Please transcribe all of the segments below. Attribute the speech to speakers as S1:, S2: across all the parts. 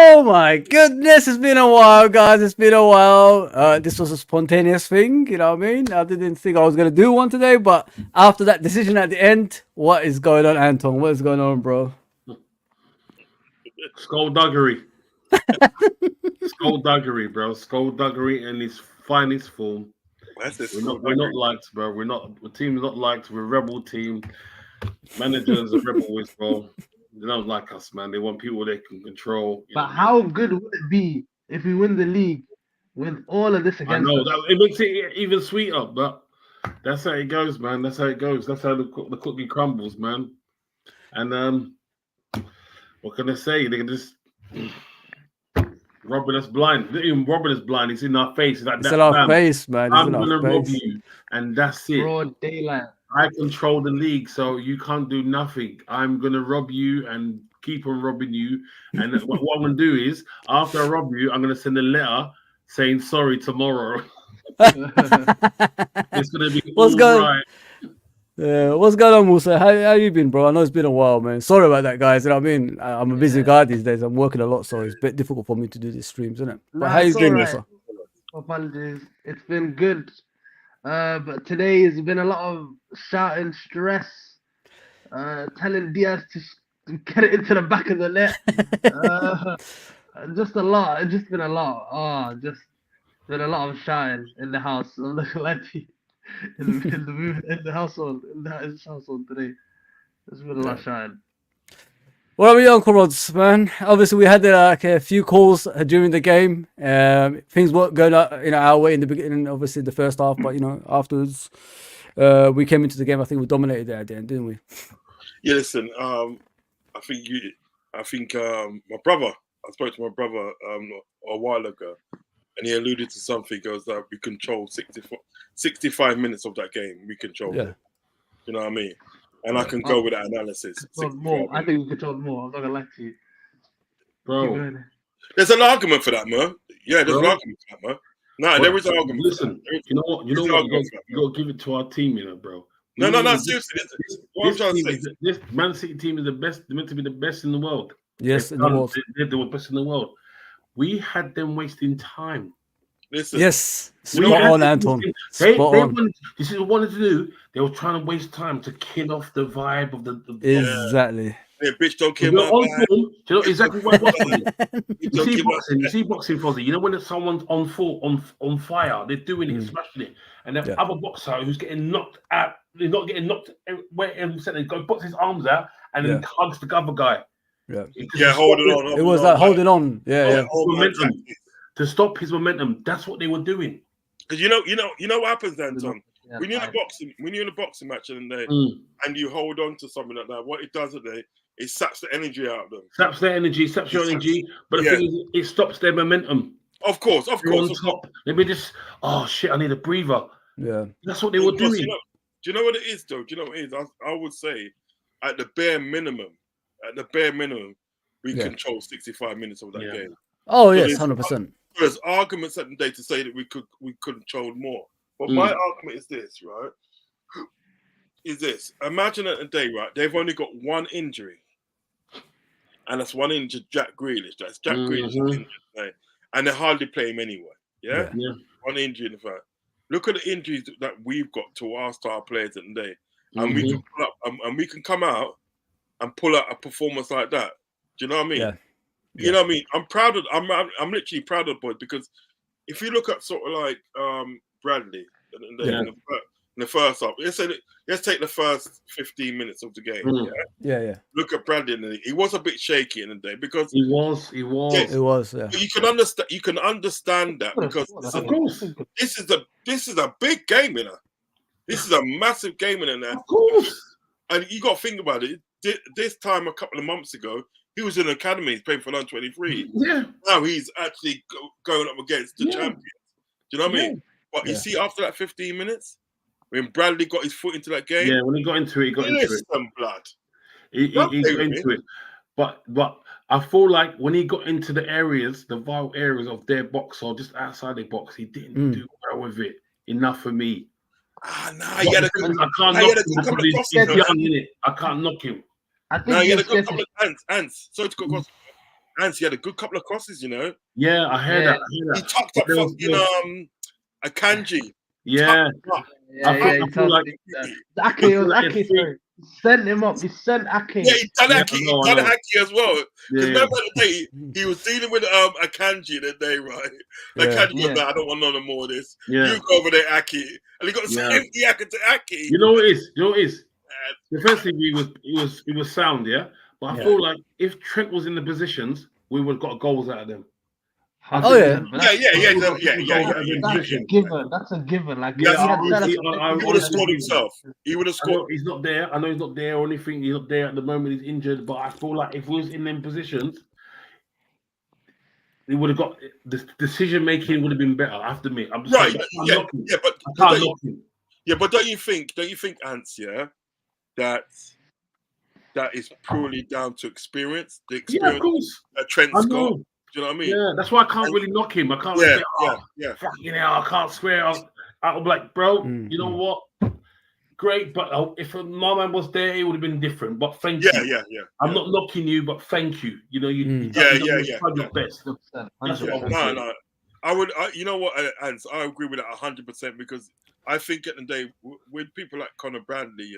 S1: Oh my goodness, it's been a while, guys. It's been a while. This was a spontaneous thing, you know what I mean? I didn't think I was going to do one today, but after that decision at the end, what is going on, Anton? What is going on, bro?
S2: Skullduggery. Skullduggery, bro. Skullduggery in its finest form. We're not liked, bro. The team's not liked. We're a rebel team. Managers are rebels, bro. They don't like us, man. They want people they can control.
S3: But how good would it be if we win the league with all of this against us?
S2: It makes it even sweeter, but that's how it goes, man. That's how it goes. That's how the cookie crumbles, man. And what can I say? They can just robbing us blind. They're even robbing us blind. It's in our face.
S1: It's in our face, man.
S2: I'm gonna rob you, and that's it.
S3: Broad daylight.
S2: I control the league, so you can't do nothing. I'm gonna rob you and keep on robbing you. And what I'm gonna do is, after I rob you, I'm gonna send a letter saying sorry tomorrow. It's gonna be right.
S1: What's going on, Musa? How you been, bro? I know it's been a while, man. Sorry about that, guys. You know what I mean? I'm a busy guy these days. I'm working a lot, so it's a bit difficult for me to do these streams, isn't it? But how you doing, Musa?
S3: Apologies. It's been good. But today has been a lot of shouting, stress, telling Diaz to get it into the back of the net. Just a lot. It's just been a lot. Just been a lot of shouting in the house. I'm looking like in the household today. There's been a lot of shouting.
S1: What are we, Uncle Rods, man? Obviously, we had a few calls during the game. Things weren't going our way in the beginning, obviously the first half, but afterwards, we came into the game. I think we dominated there at the end, didn't we?
S4: Yeah, listen. I think my brother. I spoke to my brother a while ago, and he alluded to something. Goes that we control 65 minutes of that game. We controlled it. You know what I mean? And I can go with that analysis.
S3: More. I think we controlled more. I'm not gonna lie to you,
S2: bro.
S4: There's an argument for that, man. Yeah, there's an argument for that, man. No, there is an argument.
S2: Listen, you know what? You got to give it to our team, bro.
S4: No. Seriously, what I'm trying to say.
S2: This Man City team is the best. They're meant to be the best in the world.
S1: Yes, in the world.
S2: They're the best in the world. We had them wasting time.
S4: Listen.
S1: Yes, spot on, Anton.
S2: This is what they wanted to do. They were trying to waste time to kill off the vibe of the
S1: exactly.
S4: Yeah, bitch, don't kill my vibe.
S2: Do you know exactly what you see boxing, Fozzie. You know when someone's on fire, they're doing it, smashing it, and the other boxer who's getting knocked out, they're not getting knocked where they go, puts his arms out and then hugs the other guy.
S4: Yeah, holding on.
S1: It was like holding on. Yeah.
S2: Momentum. To stop his momentum, that's what they were doing.
S4: Because you know what happens then, Tom. When you're in a boxing match and you hold on to something like that, what it does today, it saps the energy out of them.
S2: Saps their energy, saps your energy, but the thing is, it stops their momentum.
S4: Of course.
S2: On top. Let me just, oh shit, I need a breather.
S1: Yeah,
S2: that's what they were doing.
S4: Do you know what it is, though? Do you know what it is? I would say, at the bare minimum, we control 65 minutes of that game.
S1: Oh yes, 100%.
S4: There's arguments at the day to say that we controlled more. But my argument is this, right? Imagine at the day, right? They've only got one injury. And that's one injured Jack Grealish. That's Jack Grealish injured, right? And they hardly play him anyway. Yeah? One injury in the fact. Look at the injuries that we've got to our star players at the day. And we can pull up and we can come out and pull out a performance like that. Do you know what I mean?
S1: Yeah.
S4: You know what I mean? I'm literally proud of the boys because if you look at sort of like Bradley, in the first half. Let's take the first 15 minutes of the game.
S1: Yeah.
S4: Look at Bradley, and he was a bit shaky in the day because
S2: he was.
S1: It was. Yeah.
S4: You can understand. You can understand that because
S2: Of course.
S4: this is a big game, you know. This is a massive game in there.
S2: Of course.
S4: And you got to think about it. This time a couple of months ago, he was in the academy. He's playing for under 23.
S2: Yeah.
S4: Now he's actually going up against the champions. Do you know what I mean? But you see, after that 15 minutes, when Bradley got his foot into that game,
S2: when he got into it, he got into it.
S4: Some blood.
S2: He got into it. But I feel like when he got into the vital areas of their box or just outside their box, he didn't do well with it. Enough for me.
S4: He had a good couple of crosses.
S2: I can't knock him.
S3: I think
S4: he had a good couple of Ants. Sorry to go across. Ants, he had a good couple of crosses, you know.
S2: Yeah, I heard that.
S4: He tucked up fucking Akanji.
S2: Yeah.
S3: I feel like Ake, sorry. Sent him up. He sent Ake.
S4: Yeah, he done Ake. He done Ake as well. Because remember the day he was dealing with Akanji the day, right? Akanji was like, I don't want none more of this.
S2: Yeah.
S4: You go over there, Ake. And he got some empty Ake to Ake.
S2: You know what it is? Defensively, he was sound, yeah? But I feel like if Trent was in the positions, we would have got goals out of them.
S1: Oh yeah.
S3: That's a given. Like
S4: he would have scored himself. He would have scored.
S2: He's not there. I know he's not there or anything. He's not there at the moment. He's injured. But I feel like if he was in them positions, he would have got the decision making would have been better. I have to admit.
S4: But I can't knock him. Yeah, but don't you think, Ants? Yeah, that is purely down to experience. The experience
S2: of course.
S4: That Trent's got. Do you know what I mean?
S2: Yeah, that's why I can't really knock him. I can't say, fucking hell, I can't swear. I'm like, bro, you know what? Great, but if my man was there, it would have been different. But thank you.
S4: Yeah.
S2: I'm not knocking you, but thank you. You know, you tried your best.
S4: No. I would, you know what, Ants, I agree with that 100% because I think at the day, with people like Conor Bradley,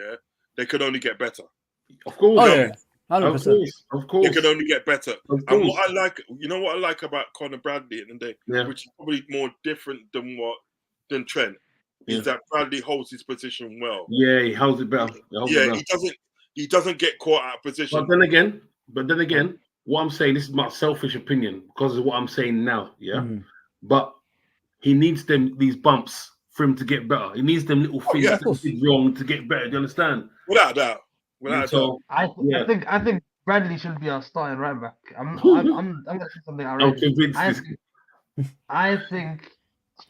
S4: they could only get better.
S2: Of course.
S1: Oh, yeah. 100%.
S2: Of course.
S4: It can only get better. And what I like about Conor Bradley at the day, which is probably more different than Trent, is that Bradley holds his position well.
S2: Yeah, he holds it better.
S4: He doesn't get caught out of position.
S2: But then again, what I'm saying, this is my selfish opinion because of what I'm saying now. Yeah. But he needs these bumps for him to get better. He needs them little things that he did wrong to get better. Do you understand?
S4: Without doubt.
S3: I think Bradley should be our starting right back. I'm going to say something. I think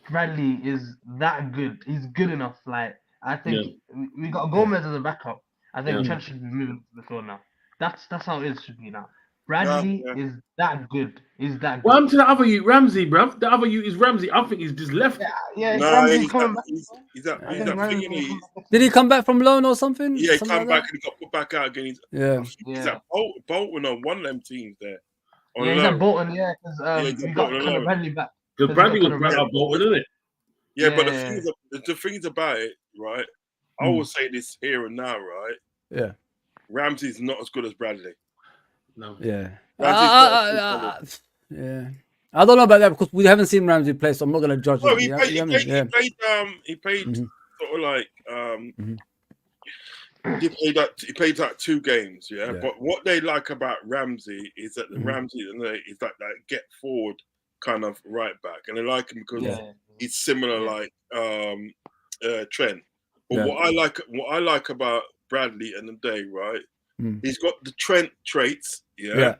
S3: Bradley is that good. He's good enough. Like I think we got Gomez as a backup. I think Trent should be moving to the floor now. That's how it should be now. Bradley is that good. He's that good.
S2: What happened to the other you, Ramsey, bruv? The other you is Ramsey. I think he's just left.
S3: Ramsey's coming back.
S1: Did he come back from loan or something?
S4: Yeah, he
S1: something
S4: come back and he got put back out again. He's at Bolton on one of them teams there.
S3: He's at Bolton, because we got Conor Bradley back.
S2: Because Bradley was back at Bolton, isn't it?
S4: Yeah, but the things about it, right? I will say this here and now, right?
S1: Yeah.
S4: Ramsey's not as good as Bradley.
S2: No.
S1: Yeah. Yeah. I don't know about that because we haven't seen Ramsey play, so I'm not going to judge him.
S4: He played sort of like he played like 2 games, But what they like about Ramsey is that Ramsey is like that get forward kind of right back, and they like him because he's similar like Trent. But what I like about Bradley and the day, right? He's got the Trent traits, but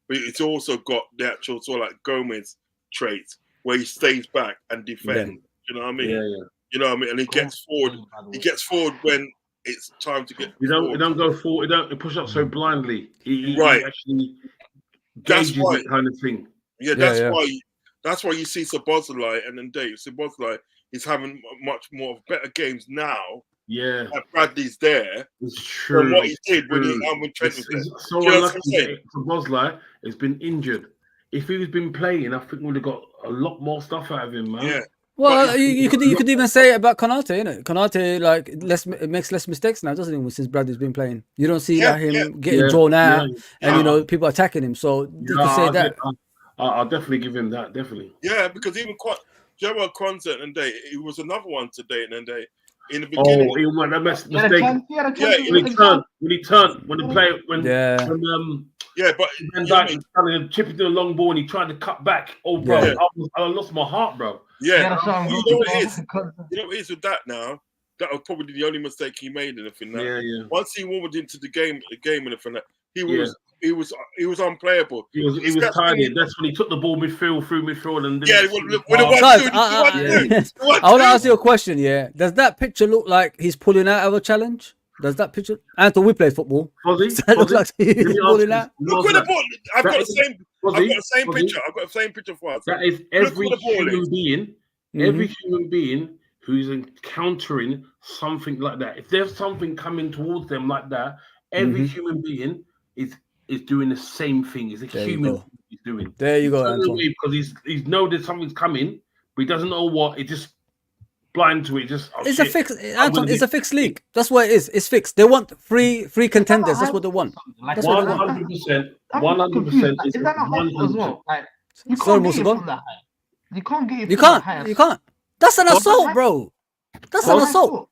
S4: it's also got the actual sort of like Gomez traits where he stays back and defends. You know what I mean? You know what I mean? And he gets forward. He gets forward when it's time to get.
S2: He don't go forward. He don't push up so blindly. He actually
S4: that's why
S2: that kind of thing.
S4: Yeah, that's why you see Szoboszlai and then Dave. Szoboszlai is having much more better games now.
S2: Yeah,
S4: Bradley's there.
S2: It's true.
S4: From what he did when Trent was there.
S2: So unlucky Szoboszlai has been injured. If he was been playing, I think we'd have got a lot more stuff out of him, man.
S4: Yeah.
S1: Well, you could even say it about Konate, innit? Konate makes less mistakes now, doesn't he? Since Bradley's been playing, you don't see him getting drawn out, and people attacking him. So you can say that.
S2: I'll definitely give him that. Definitely.
S4: Yeah, because even Gerald Kwanzaa and day, he was another one today, and then in the beginning.
S2: Oh, he made that mistake. When he turned, when
S4: but
S2: Van Dijk was trying to chip into the long ball and he tried to cut back. Oh, bro, I lost my heart, bro.
S4: Yeah, you know what it is? You know what it is with that now? That was probably the only mistake he made in the finale. Once he warmed into the game in the finale, he was unplayable.
S2: He was tired. That's when he took the ball through midfield and
S1: I want to ask you a question. Yeah, does that picture look like he's pulling out of a challenge? Does that picture? Anton, we play football. Does that look like he's pulling out?
S4: Look at the ball. I've got the same picture. I've got the same picture for us.
S2: That is every human being. Every human being who's encountering something like that. If there's something coming towards them like that, every human being is doing the same thing. It's a human thing he's doing.
S1: There you go, Anton.
S2: Because he's know that something's coming, but he doesn't know what. It just blind to it.
S1: It's a fixed, Anton. It's a fixed league. That's what it is. It's fixed. They want free contenders. That's what they want.
S2: 100%.
S3: Is that not hype as well? Like, you can't get it from that high. You can't get it.
S1: You can't. That's an assault, bro. That's an assault.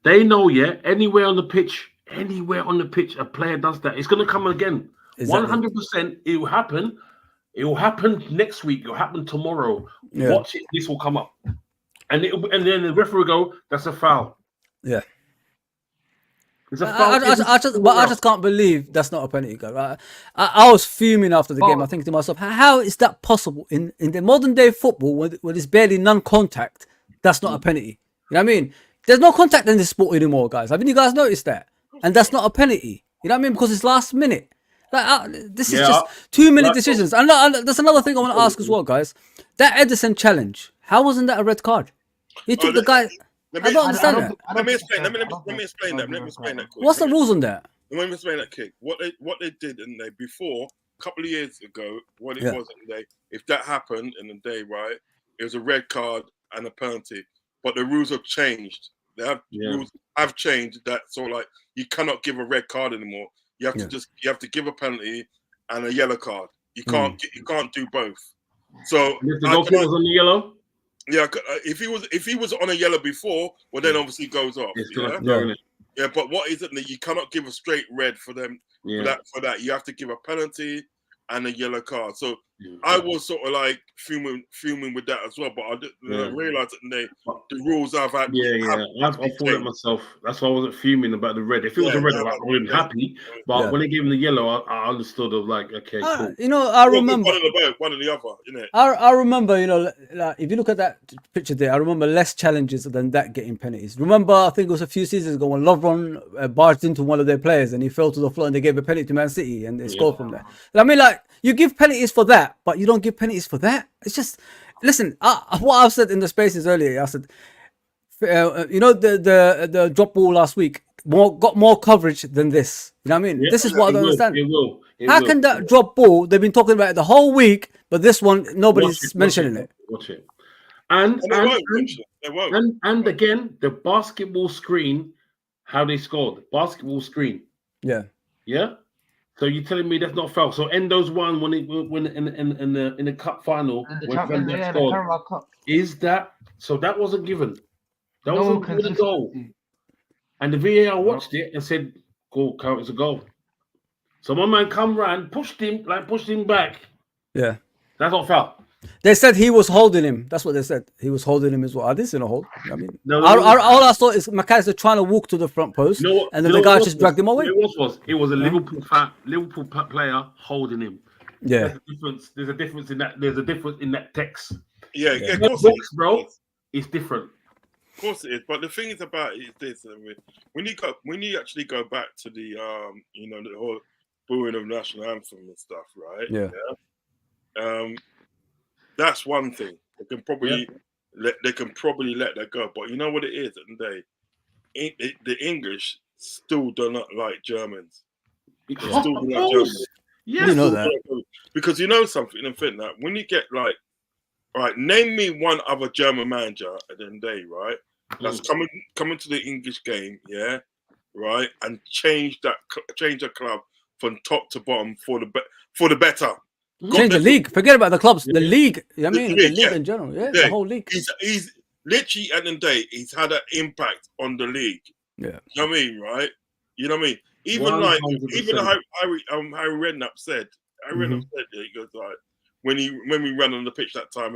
S2: They know, anywhere on the pitch, a player does that. It's going to come again. 100%. It will happen. It will happen next week. It will happen tomorrow. Watch it. This will come up, and then the referee will go, "That's a foul."
S1: Yeah.
S2: It's a foul.
S1: I just can't believe that's not a penalty, guy. Right? I was fuming after the game. I think to myself, how is that possible in the modern day football when there's barely non-contact? That's not a penalty. You know what I mean? There's no contact in this sport anymore, guys. Haven't you guys noticed that? And that's not a penalty. You know what I mean? Because it's last minute. Like this is just 2-minute decisions. And there's another thing I want to ask as well, guys. That Edison challenge, how wasn't that a red card? He took the guy. I don't understand that.
S4: Let me explain that.
S1: What's the rules on that?
S4: Let me explain that, Kick. What they did in the before, a couple of years ago, what it was in the day, if that happened in the day, right, it was a red card and a penalty. But the rules have changed. Rules have changed. That so like you cannot give a red card anymore. You have to give a penalty and a yellow card. You can't do both. So
S2: if the goalkeeper was on the yellow.
S4: Yeah, if he was on a yellow before, well then obviously goes off. Yeah, but what is it that you cannot give a straight red for them for that? You have to give a penalty and a yellow card. So I was sort of like fuming with that as well, but I didn't realize that the rules I've had.
S2: I thought it myself. That's why I wasn't fuming about the red. If it was a red, I would have been happy. But when they gave him the yellow, I understood. Of like, okay, cool.
S1: You know, I remember
S4: one or the other. You know,
S1: I remember. You know, like if you look at that picture there, I remember less challenges than that getting penalties. Remember, I think it was a few seasons ago when Lovren barged into one of their players and he fell to the floor and they gave a penalty to Man City and they scored from there. I mean, like. You give penalties for that, but you don't give penalties for that. It's just, listen. What I've said in the spaces earlier, I said, you know, the drop ball last week got more coverage than this. You know what I mean? This is what I don't understand. How can that drop ball? They've been talking about it the whole week, but this one nobody's mentioning it.
S2: Watch it. And again, the basketball screen, how they scored. Basketball screen. Yeah. So you're telling me that's not foul? So Endo's won when in the cup final scored. Is that so? That wasn't given. That wasn't a goal. And the VAR watched it and said, "Goal count as a goal." So my man come round, pushed him back. Yeah, that's not foul.
S1: They said he was holding him. That's what they said. He was holding him as well. I didn't see no hold. I mean, all I saw is McAllister trying to walk to the front post, and then the guy just dragged him away.
S2: It was a Liverpool player holding him. Yeah, there's a difference in that. There's a difference in that text.
S4: Yeah, of course,
S2: bro. It's different.
S4: Of course it is. But the thing is about it is this: when you actually go back to the the whole booing of national anthem and stuff, right? Yeah. That's one thing. They can probably let that go. But you know what it is? And the English still do not like Germans. They still do not like Germans.
S1: Yeah, you know that.
S4: Because you know something, and think that when you get like, right, name me one other German manager at the end of the day, right? That's coming to the English game, right, and change the club from top to bottom for the better.
S1: Change the league. Forget about the clubs. The league. I mean, the league in general. Yeah, the whole league.
S4: literally at the end of the day, he's had an impact on the league.
S1: Yeah.
S4: You know what I mean, right? You know what I mean? Even
S2: 100%.
S4: Harry Redknapp said, he goes like, when we ran on the pitch that time,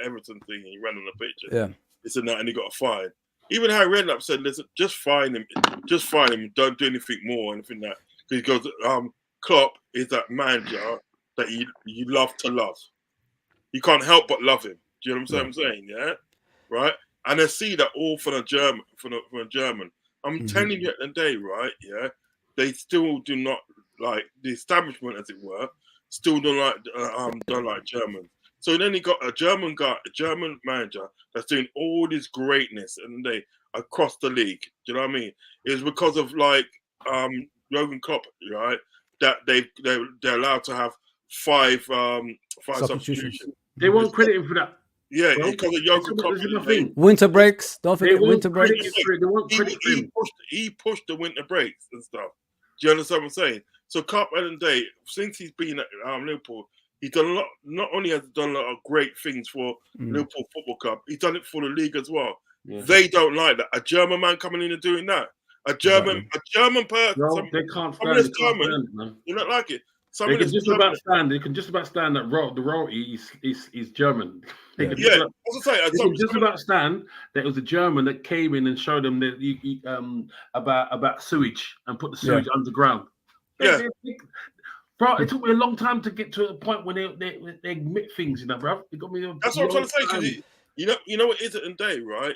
S4: Everton thing, he ran on the pitch.
S1: Yeah.
S4: He said that, and he got a fine. Even Harry Redknapp said, listen, just fine him, don't do anything more, anything that. Because he goes, Klopp is that manager that you love to love. You can't help but love him. Do you know what I'm saying? Yeah, right. And I see that all from a German. I'm telling you at the day, right? Yeah, they still do not like the establishment, as it were. Still don't like Germans. So then he got a German manager that's doing all this greatness and they across the league. Do you know what I mean? It was because of like Jurgen Klopp, right? That they're allowed to have five substitutions.
S2: They won't credit him for that.
S4: Yeah, because of Jurgen Klopp.
S1: Winter breaks. Don't forget winter breaks.
S2: They won't credit him.
S4: He pushed the winter breaks and stuff. Do you understand what I'm saying? So Klopp at the end of the day, since he's been at Liverpool, he's done a lot. Not only has he done a lot of great things for Liverpool Football Club, he's done it for the league as well. Yeah. They don't like that. A German man coming in and doing that. A German person.
S2: No, they can't stand it.
S4: You don't like it.
S2: They can just about stand that the royalty is German. They can just about stand that it was a German that came in and showed them that about sewage and put the sewage underground. Bro, it took me a long time to get to a point when they admit things, bro. It got me.
S4: That's what I'm trying to say. You know what is it in day, right?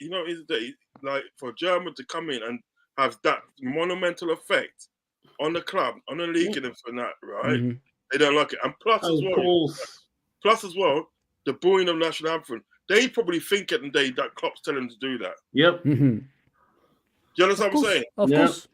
S4: You know what is it day, like for a German to come in and have that monumental effect on the club, on the league, and that, right? They don't like it, and plus as well, the booing of national anthem. They probably think at the day that Klopp's telling them to do that.
S2: Yep.
S4: Do you understand what I'm saying?
S1: Of course.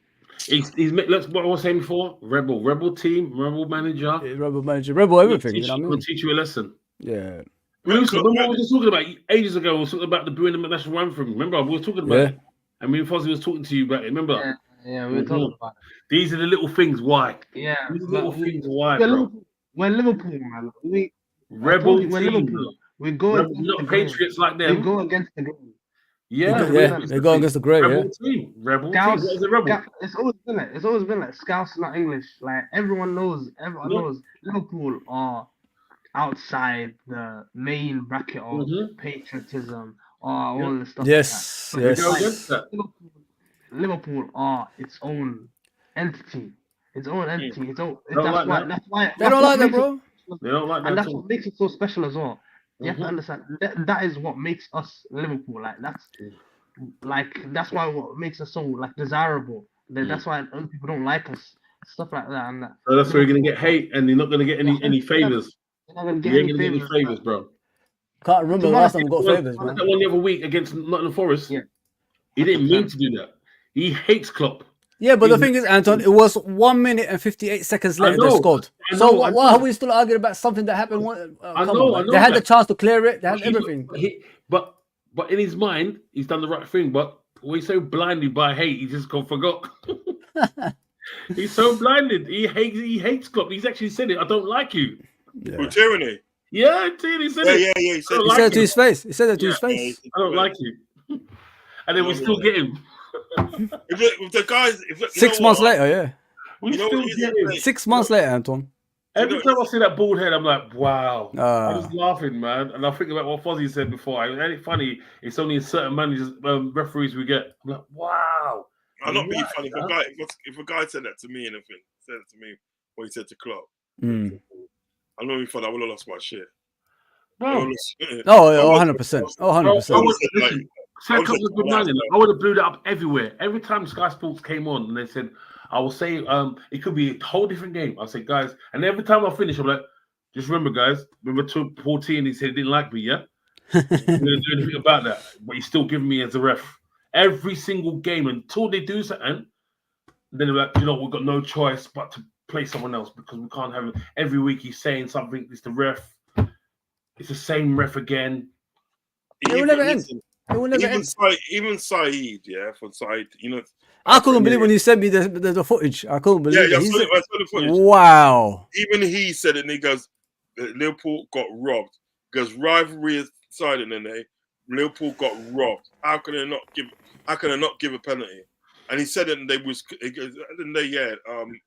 S2: He's what I was saying before. Rebel team, rebel manager,
S1: rebel everything. You know what I mean?
S2: Will teach you a lesson.
S1: Yeah.
S2: Remember what we were talking about ages ago? We were talking about the booing of the national anthem. Remember, we were talking about it. And me and Fozzie was talking to you about it. Remember?
S3: Yeah, we were talking about it.
S2: These are the little things. Why?
S3: Yeah.
S2: These are the little things. Why, bro?
S3: When Liverpool, man, we go against
S2: not Patriots like them.
S3: We go against the grain.
S1: Yeah, they go against the grain.
S2: Rebel team. What is a rebel?
S3: It's always been like Scouse, not English. Like everyone knows. Liverpool are outside the main bracket of patriotism or all the stuff.
S1: Yes,
S3: like that. Liverpool are its own entity. That's why they don't like that, bro.
S2: They don't like that.
S3: And that's what makes it so special as well. You have to understand that is what makes us Liverpool. That's why what makes us so desirable. That's why other people don't like us. Stuff like that. And that.
S2: So that's where you're gonna get hate, and you're not gonna get any favors. You're not gonna get any favors, bro.
S1: Can't remember the last time we got favors, man.
S2: That one the other week against Nottingham Forest. Yeah. He didn't mean to do that. He hates Klopp.
S1: Yeah, but the thing is, Anton, it was 1 minute and 58 seconds later they scored. So why are we still arguing about something that happened?
S2: I know.
S1: They had the chance to clear it. They had everything.
S2: But in his mind, he's done the right thing. But we're so blinded by hate, he just forgot. He's so blinded. He hates Klopp. He's actually said it. I don't like you.
S4: With tyranny.
S2: Yeah, he said it.
S4: Yeah. He said
S1: it to his face. He said it to his face.
S2: I don't like you. And then we still get him.
S4: If the guys,
S1: 6 months later, yeah.
S2: We still get him.
S1: 6 months later, Anton.
S2: Every time I see that bald head, I'm like, wow. I'm just laughing, man. And I think about what Fozzie said before. Ain't it funny? It's only in certain managers, referees we get. I'm like, wow.
S4: I'm not being funny. If a guy said that to me, what he said to Klopp, I'm not being funny. I would have lost my shit.
S2: Bro.
S1: 100%. 100%.
S2: I would have blew that up everywhere. Every time Sky Sports came on and they said, I will say it could be a whole different game. I'll say, guys, and every time I finish, I'm like, just remember, guys, remember 14, he said he didn't like me, yeah? I'm going to do anything about that. But he's still giving me as a ref. Every single game until they do something, then they're like, we've got no choice but to play someone else because we can't have it. Every week he's saying something, it's the ref. It's the same ref again.
S1: It will never end.
S4: Even Saeed, for Saeed,
S1: I couldn't believe when you sent me the footage. I couldn't believe it.
S4: I saw the footage.
S1: Wow.
S4: Even he said it, and he goes, Liverpool got robbed because rivalry aside, and then Liverpool got robbed. How can I not give a penalty? And he said that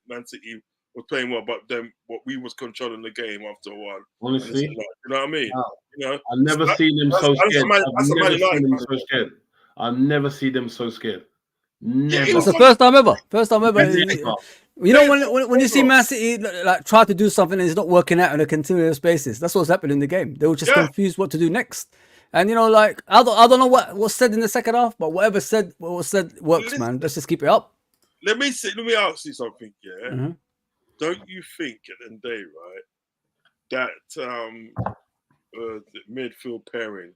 S4: Man City was playing well, but then what we was controlling the game after a while.
S2: Honestly,
S4: you know what I mean?
S2: Wow.
S4: You know,
S2: I've never seen them so scared. I've never seen them so scared. Never.
S1: It's the first time ever.
S2: Never.
S1: You know, when you see Man City like try to do something and it's not working out on a continuous basis, that's what's happening in the game. They were just confused what to do next. And you know, like I don't know what was said in the second half, but what was said works, man. Let's just keep it up.
S4: Let me ask you something, yeah. Mm-hmm. Don't you think at the end of the day, right, that the midfield pairing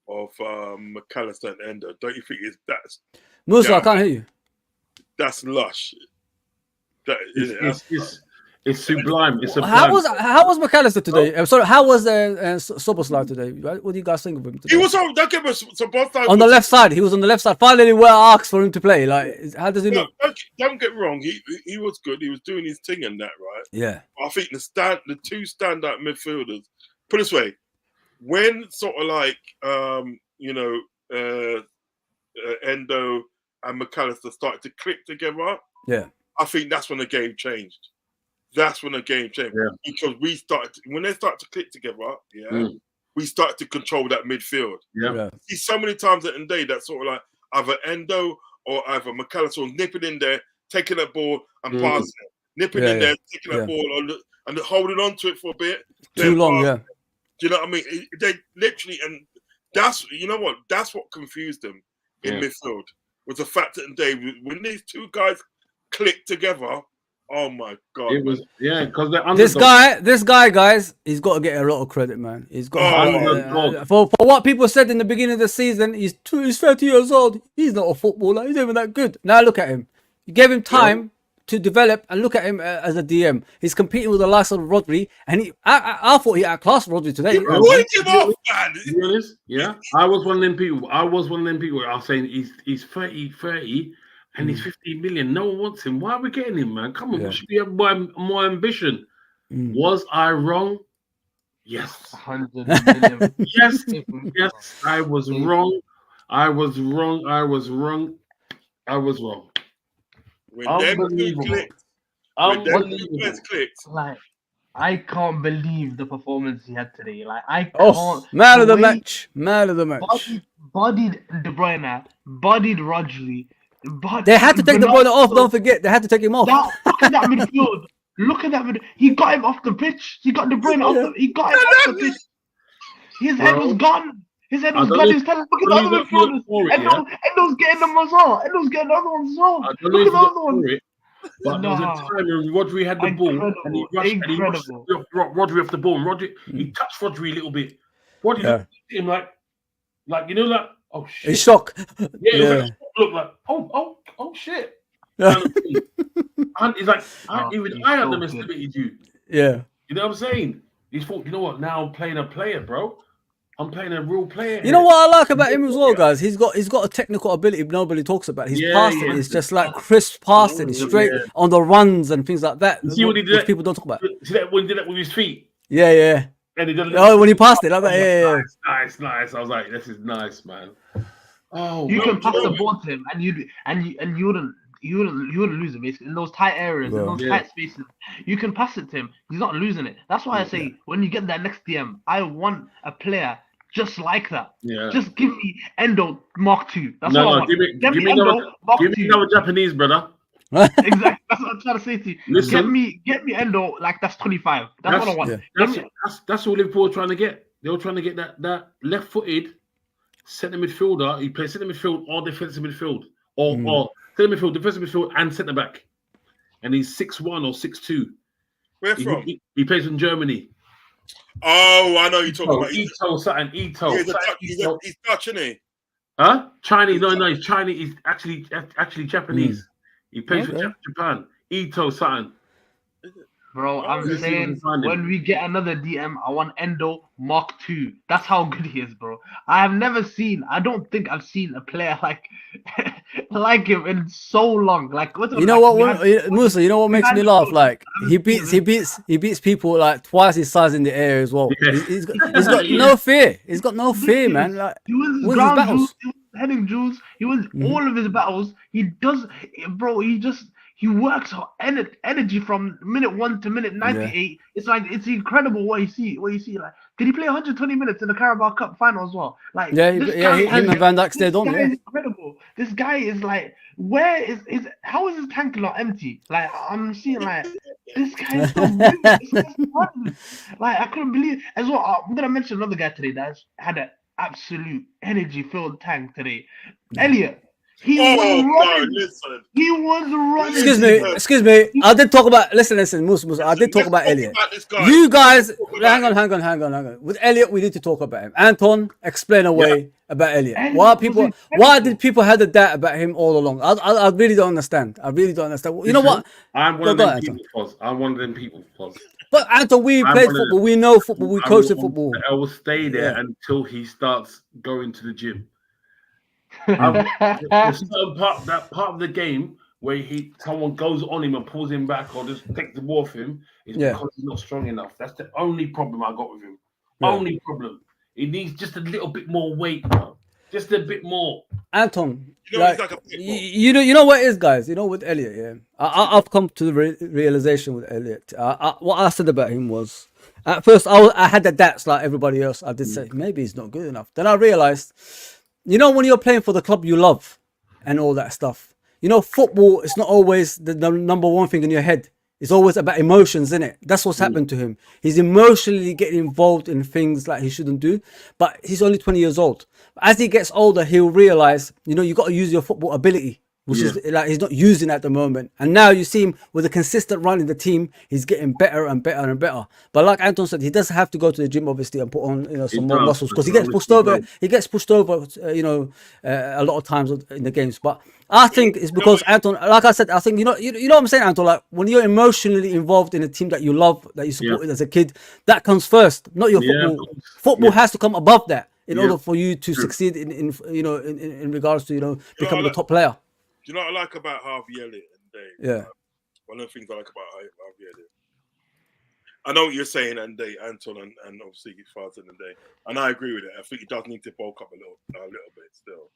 S4: of McAllister and Endo, don't you think that's
S1: Musa, I can't hear you.
S4: That's lush.
S2: It's sublime. It's sublime.
S1: How was McAllister today? Sorry, how was Soboslai today? What do you guys think of him today?
S4: He was on. Don't get me
S1: on the left side. He was on the left side. Finally, we asked for him to play. Like, how does he look?
S4: Don't get wrong. He was good. He was doing his thing and that, right?
S1: Yeah.
S4: I think the two standout midfielders. Put it this way, when sort of like Endo and McAllister started to click together.
S1: Yeah.
S4: I think that's when the game changed. That's when the game changed because when they start to click together, we started to control that midfield.
S2: Yeah.
S4: See, so many times in the day that sort of like either Endo or either McAllister was nipping in there, taking that ball and passing it, nipping in there, taking that ball and holding on to it for a bit.
S1: Too long,
S4: Do you know what I mean? They literally, and that's that's what confused them in midfield was the fact that when these two guys clicked together. Oh my God!
S2: It was because
S1: this guy, guys, he's got to get a lot of credit, man. He's got for what people said in the beginning of the season. He's 30 years old. He's not a footballer. He's not even that good. Now look at him. You gave him time to develop, and look at him as a DM. He's competing with the likes of Rodri, and I thought he outclassed Rodri today.
S4: Him off, man.
S2: Yeah, I was one of them people. I was saying he's 30. And he's 15 million. No one wants him. Why are we getting him, man? Come on, we should be more ambition. Was I wrong? Yes.
S3: 100 million.
S2: Yes. I was wrong.
S4: When them clicked.
S3: Like, I can't believe the performance he had today. Like, I can't.
S1: Man of the match.
S3: Bodied De Bruyne. Bodied Rodri.
S1: They had to take De Bruyne off. Don't forget, they had to take him off.
S3: Look at that midfield. Look at that midfield. He got him off the pitch. He got De Bruyne off the. He got him off the pitch. His head was gone. He was gone. He was telling, look at the other midfielders. Endo's getting them as well. Endo's getting the other ones as well. Look at the other ones.
S2: But there was a time when Rodri had the ball and he rushed Rodri off the ball. And Rodri, he touched Rodri a little bit. Rodri looked at him like oh shit.
S1: He's shocked.
S2: Look like oh shit. And he's like, even I underestimated you.
S1: Yeah.
S2: You know what I'm saying? He's thought, you know what? Now I'm playing a player, bro. I'm playing a real player.
S1: You know what I like about him as well, guys? He's got a technical ability nobody talks about. His passing is just like crisp passing, straight on the runs and things like that.
S2: You see what he did?
S1: People don't talk about.
S2: See that when he did that with his feet?
S1: Yeah.
S2: And he did
S1: when he passed it, I was like,
S2: nice. I was like, this is nice, man. Oh,
S3: you can pass the ball to him, and you wouldn't lose it basically in those tight areas, in those tight spaces. You can pass it to him. He's not losing it. That's why I say when you get that next DM, I want a player just like that. Yeah. Just give me Endo Mark II. That's what I want. Give me
S2: another Japanese brother.
S3: Exactly. That's what I'm trying to say to you.
S2: Listen,
S3: get me Endo like that's 25. That's what I want.
S2: Yeah. That's all Liverpool were trying to get. They were trying to get that left-footed centre midfielder. He plays centre midfield or defensive midfield, or centre midfield, defensive midfield, and centre back. And he's 6'1" or 6'2".
S4: Where from?
S2: He plays in Germany.
S4: Oh, I know you're talking about
S2: Ito.
S4: He's Dutch, isn't he?
S2: Huh? Chinese? No, he's Chinese. He's actually Japanese. He plays for Japan. Ito something.
S3: Bro, I'm
S2: Let's see if we
S3: saying
S2: can find him.
S3: when we get another DM, I want Endo Mark II. That's how good he is, bro. I don't think I've seen a player like him in so long. Like,
S1: You know what, Musa? You know what makes me laugh? Like he beats people like twice his size in the air as well.
S2: Yeah.
S1: He's got no fear. He's got no fear, man. Like
S3: he wins his
S1: wins his
S3: ground
S1: battles.
S3: duels, he wins heading duels, he wins all of his battles. He does, bro. He works on energy from minute 1 to minute 98. Yeah. It's incredible what you see. Like, did he play 120 minutes in the Carabao Cup final as well? Like,
S1: him and Van Dijk stayed on.
S3: This guy is incredible. This guy is like, how is his tank not empty? Like, I'm seeing like this guy is so good. Like, I couldn't believe as well. I'm gonna mention another guy today that's had an absolute energy-filled tank today. Elliot. He was running.
S1: Excuse me. I did talk about. Listen, Musa. I did talk about Elliot. You guys, hang on. With Elliot, we need to talk about him. Anton, explain away about Elliot. Why did people have the doubt about him all along? I really don't understand. You know what?
S2: I'm one of them people.
S1: But Anton, we played football. We know football. We coach the football.
S2: I will stay there until he starts going to the gym. There's certain part of the game where someone goes on him and pulls him back or just takes the ball off him is because he's not strong enough. That's the only problem I got with him. Only problem. He needs just a little bit more weight, bro. Just a bit more.
S1: Anton, you know what it is, guys. You know, with Elliot, I've come to the realization with Elliot. What I said about him was, at first I had the doubts like everybody else. I did say maybe he's not good enough. Then I realized. You know, when you're playing for the club you love and all that stuff, you know, football is not always the number one thing in your head. It's always about emotions, isn't it? That's what's happened to him. He's emotionally getting involved in things like he shouldn't do, but he's only 20 years old. As he gets older, he'll realize, you know, you got to use your football ability, which is like he's not using at the moment. And now you see him with a consistent run in the team, he's getting better and better and better. But like Anton said, he does have to go to the gym, obviously, and put on some more muscles because he gets pushed over. He gets pushed over, a lot of times in the games. But I think it's because Anton, like I said, I think you know what I'm saying, Anton. Like when you're emotionally involved in a team that you love, that you supported as a kid, that comes first, not your football. Football has to come above that in order for you to succeed in regards to becoming a top player.
S4: Do you know what I like about Harvey Elliott and Dave?
S1: Yeah.
S4: One of the things I like about Harvey Elliott. I know what you're saying, and Dave, Anton, and obviously his father and Dave. And I agree with it. I think he does need to bulk up a little bit still.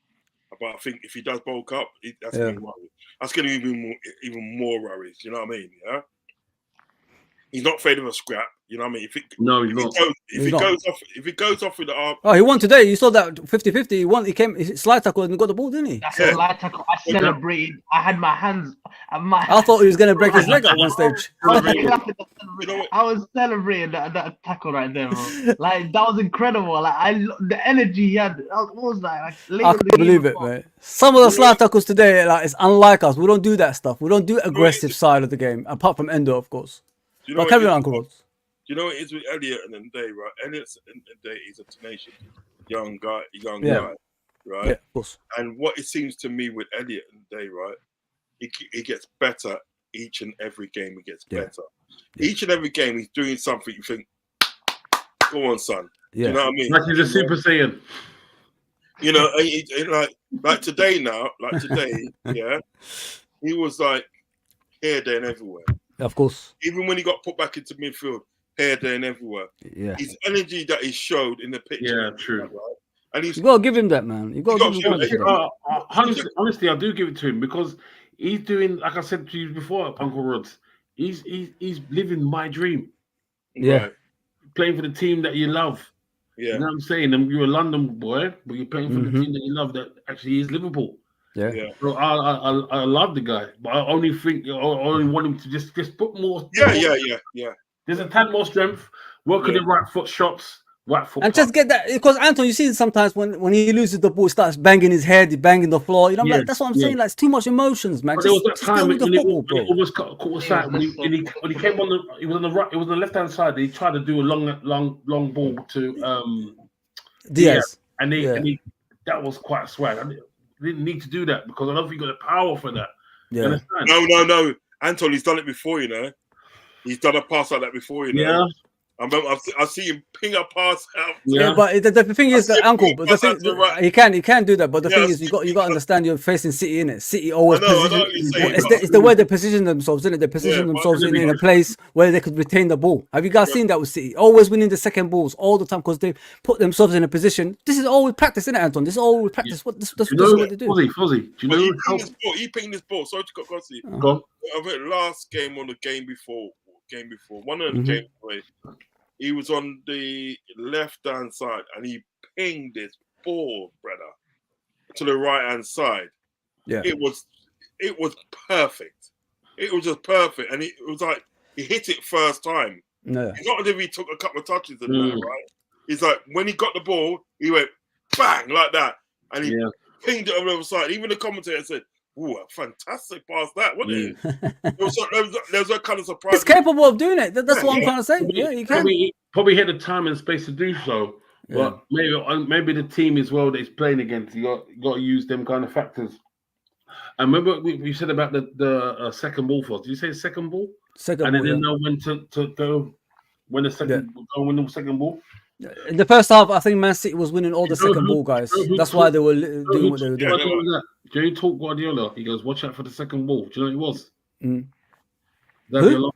S4: But I think if he does bulk up, that's going to be even more worries. You know what I mean? Yeah. He's not afraid of a scrap. You know what I mean? He's not. If he goes off with the arm.
S1: Oh, he won today. You saw that 50-50. He won. He came slide tackle and got the ball, didn't he?
S3: That's a slide tackle. I celebrated. I had my hands.
S1: I thought he was going to break his leg at one stage.
S3: I was celebrating that tackle right there, bro. Like that was incredible. Like the energy he had. What was that? Like,
S1: I can't believe it, man. Some of the slide tackles today, like it's unlike us. We don't do that stuff. We don't do aggressive side of the game, apart from Endo, of course. But carry on, Uncle Rods.
S4: You know what it is with Elliot and Day, right? Elliot and Day is a tenacious young guy, right?
S1: Yeah, of course.
S4: And what it seems to me with Elliot and Day, right? He gets better each and every game. He gets better. Each and every game, he's doing something. You think, go on, son. Yeah. You know what I mean?
S2: Like he's a Super Saiyan.
S4: You know, like today, yeah. He was like here, there, and everywhere.
S1: Of course.
S4: Even when he got put back into midfield, here, there, and everywhere. Yeah. His energy that he showed in the picture.
S2: Yeah, true.
S4: Right? And
S1: you got to give him that, man. You got to give him that.
S2: Honestly, I do give it to him because he's doing, like I said to you before, Uncle Rods, he's living my dream.
S1: Yeah.
S2: Right? Playing for the team that you love.
S4: Yeah.
S2: You know what I'm saying? And you're a London boy, but you're playing for the team that you love that actually is Liverpool.
S1: Yeah.
S2: So I love the guy, but I only want him to just put more.
S4: Yeah.
S2: There's a tad more strength. Work on the right foot shots, right foot.
S1: And just get that, because Anton, you see sometimes when he loses the ball, he starts banging his head, he banging the floor. You know, like, that's what I'm saying. Like it's too much emotions, man.
S2: But there was that time when he almost caught aside when he came on the. He was on the right. It was on the left hand side. He tried to do a long ball to
S1: Diaz,
S2: and he that was quite swag. Didn't need to do that because I don't think he got the power for that.
S1: Yeah.
S4: No. Anton, he's done it before, you know. He's done a pass like that before, you know.
S2: Yeah.
S4: I see him ping a pass out.
S1: Yeah, but the thing is that Uncle, but the thing he can do that. But the thing is, you got to understand you're facing City in it. City always it's the way they position themselves, isn't it? They position themselves in a place where they could retain the ball. Have you guys seen that with City? Always winning the second balls all the time because they put themselves in a position. This is all we practice, isn't it, Anton? This is all we practice. What this is what they do.
S2: Fuzzy, do you know
S4: he pinged this ball? Sorry to cut you.
S2: Go on.
S4: I think last game or the game before, one of the games away. He was on the left-hand side and he pinged this ball, brother, to the right-hand side.
S1: Yeah.
S4: It was perfect. It was just perfect. And it was like he hit it first time.
S1: No.
S4: It's not as if he took a couple of touches and that, right? It's like when he got the ball, he went bang like that. And he pinged it over the other side. Even the commentator said, "Ooh, a fantastic pass that, wasn't it?" There was a kind of surprise.
S1: He's capable of doing it. That's what I'm trying to say. He can.
S2: Probably had the time and space to do so. But maybe the team as well that he's playing against, you got to use them kind of factors. And remember we said about the second ball for us. Did you say second ball?
S1: Second
S2: and
S1: ball.
S2: And then know when to go when the second ball.
S1: In the first half, I think Man City was winning all the second ball, guys. That's why they were doing what they were doing.
S2: Jay taught Guardiola. He goes, "Watch out for the second ball." Do you know who it was?
S1: Who? Alonso.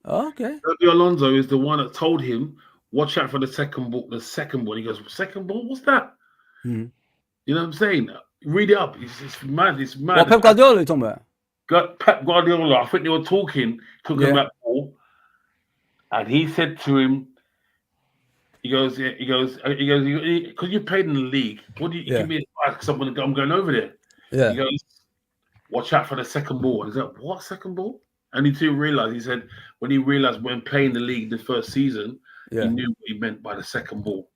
S1: Oh, okay.
S2: Xabi Alonso is the one that told him, "Watch out for the second ball." The second ball. He goes, "Second ball? What's that?" You know what I'm saying? Read it up. It's mad. It's mad.
S1: What Pep Guardiola you talking about?
S2: Pep Guardiola. I think they were talking about ball, and he said to him. He goes, because you played in the league. What do you give me advice? I'm going over there.
S1: Yeah.
S2: He goes, watch out for the second ball. He's like, what second ball? And he too realized. He said when he realized when playing the league the first season, he knew what he meant by the second ball.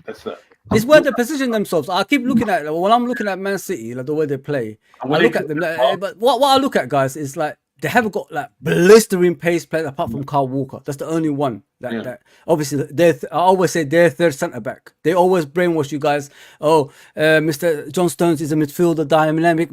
S2: That's that.
S1: It's where they position themselves. I keep looking at when I'm looking at Man City, like the way they play. I look at them, but what I look at, guys, is like they haven't got like blistering pace players apart from Kyle Walker. That's the only one that obviously I always say they're third centre back. They always brainwash you guys. Oh, Mr. John Stones is a midfielder, dynamic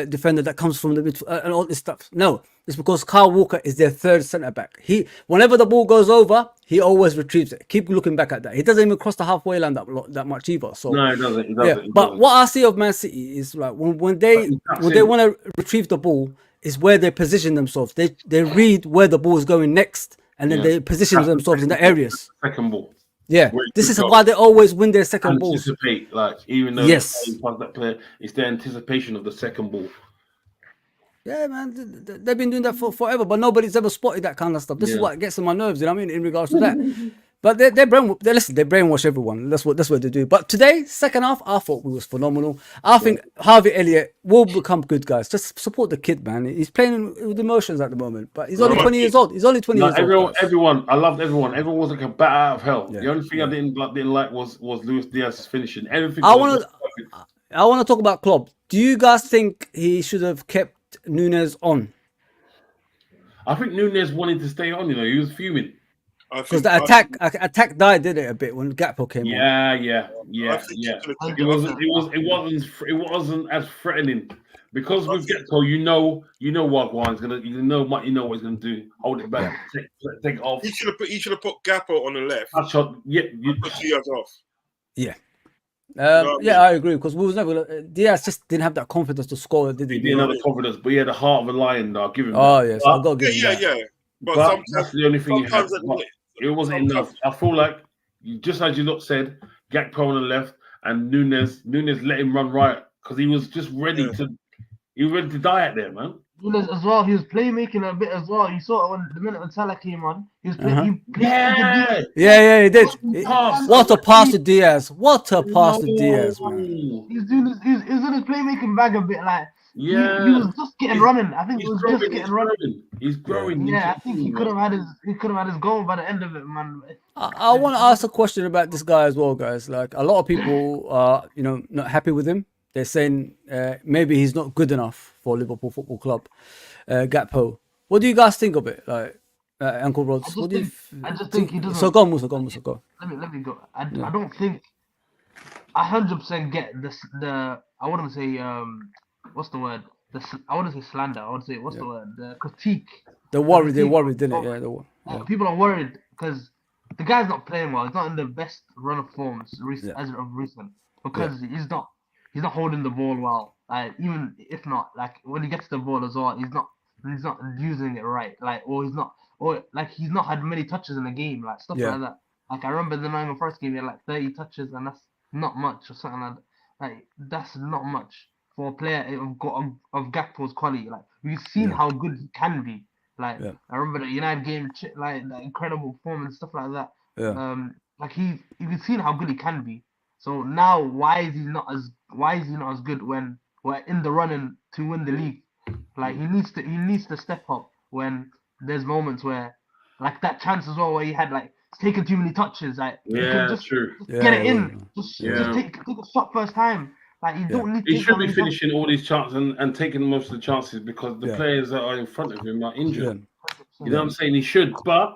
S1: defender that comes from the midfield and all this stuff. No, it's because Kyle Walker is their third centre back. Whenever the ball goes over, he always retrieves it. Keep looking back at that. He doesn't even cross the halfway line that much either. So
S2: no, he doesn't.
S1: But what I see of Man City is like when they want to retrieve the ball, is where they position themselves. They read where the ball is going next, and then they position themselves in the areas.
S2: Second ball.
S1: Yeah, this is why they always win their second balls.
S2: Anticipate, like even though that player, it's the anticipation of the second ball.
S1: Yeah, man, they've been doing that for forever, but nobody's ever spotted that kind of stuff. This is what gets on my nerves. You know what I mean? In regards to that. But they brainwash everyone. That's what they do. But today, second half, I thought we was phenomenal. I think Harvey Elliott will become good, guys. Just support the kid, man. He's playing with emotions at the moment, but he's only 20 years old. He's only 20 years old.
S2: Everyone, I loved everyone. Everyone was like a bat out of hell. The only thing I didn't like was Luis Diaz's finishing. Everything. I want
S1: to talk about Klopp. Do you guys think he should have kept Núñez on?
S2: I think Núñez wanted to stay on. You know, he was fuming.
S1: Because the attack died, did it, a bit when Gakpo came on?
S2: Yeah. It wasn't as threatening because with Gakpo, you know what Juan's gonna, you know what he's gonna do. Hold it back, take it off.
S4: He should have put Gakpo on the left.
S2: You
S4: put Diaz off.
S1: Yeah. I agree because we was never. Diaz just didn't have that confidence to score, did he?
S2: He didn't have the confidence, but he had the heart of a lion. I'll give him.
S1: Oh yes, I've got to give him that.
S4: Yeah. But
S2: that's the only thing you had. It wasn't enough. I feel like, just as you lot said, Gakpo on the left and Núñez let him run right because he was just ready to die out there, man.
S3: Núñez as well, he was playmaking a bit as well. You saw it when the minute when Salah came on, he was playing.
S1: He did. What a pass to Diaz! What a pass to Diaz, man.
S3: He's doing this. He's in his playmaking bag a bit like. He was just getting running. I think he was just getting running.
S2: He's growing.
S3: Yeah, I think he could have had his goal by the end of it, man.
S1: I want to ask a question about this guy as well, guys. Like a lot of people are, not happy with him. They're saying maybe he's not good enough for Liverpool Football Club. Gakpo. What do you guys think of it, like Uncle Rods?
S3: I just think he doesn't.
S1: So go, Musa, go.
S3: Let me go. I don't think 100% get this. I wouldn't say what's the word? I wouldn't say slander. I would say what's the word? The critique.
S1: They worried, didn't it? Yeah,
S3: People are worried because the guy's not playing well. He's not in the best run of forms as of recent because he's not holding the ball well. Like even if not, like when he gets the ball as well, he's not using it right. Like he's not had many touches in the game, like stuff like that. Like I remember the Nottingham first game, he had like 30 touches, and that's not much or something like that. Like that's not much for a player of Gakpo's quality. Like we've seen how good he can be. Like I remember the United game, like the incredible form and stuff like that.
S1: Yeah.
S3: Like you've seen how good he can be. So now why is he not as good when we're in the running to win the league? Like he needs to step up when there's moments where like that chance as well where he had like taken too many touches. Like
S2: true.
S3: Get it in. Just take a shot first time. Like you don't need.
S2: He should be finishing all these chances and taking most of the chances because the players that are in front of him are injured. You know what I'm saying? He should, but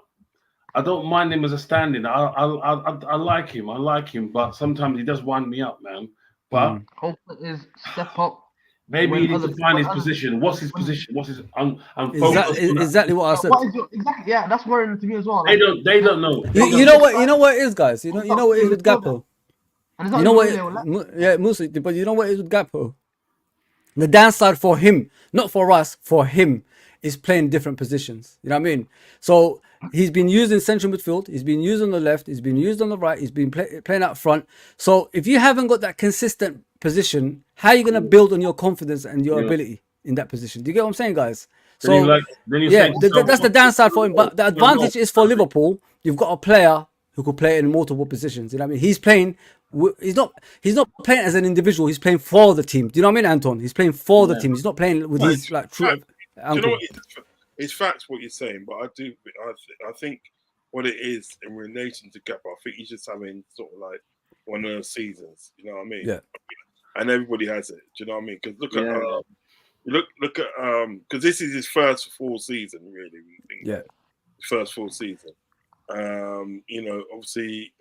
S2: I don't mind him as a stand-in. I like him, but sometimes he does wind me up, man. But
S3: hope is step up.
S2: Maybe he needs to find his position. What's his position? What's his
S1: exactly what I said.
S3: Exactly, yeah, that's worrying to me as well.
S2: Like, they don't know.
S1: You know what it is, guys. You know what it is with Gakpo. You know what? Musa. But you know what it is with Gakpo. The downside for him, not for us, for him, is playing different positions. You know what I mean? So he's been used in central midfield. He's been used on the left. He's been used on the right. He's been playing out front. So if you haven't got that consistent position, how are you going to build on your confidence and your ability in that position? Do you get what I'm saying, guys? So that's the downside for him. But the advantage is for Liverpool. You've got a player who could play in multiple positions. You know what I mean? He's playing. He's not playing as an individual. He's playing for the team. Do you know what I mean, Anton? He's playing for the team. He's not playing with his like true.
S4: You know what? It's facts what you're saying, but I think what it is in relation to Gakpo, I think he's just having sort of like one of those seasons. You know what I mean?
S1: Yeah.
S4: And everybody has it. Do you know what I mean? Because look at because this is his first full season, really. First full season. You know, obviously,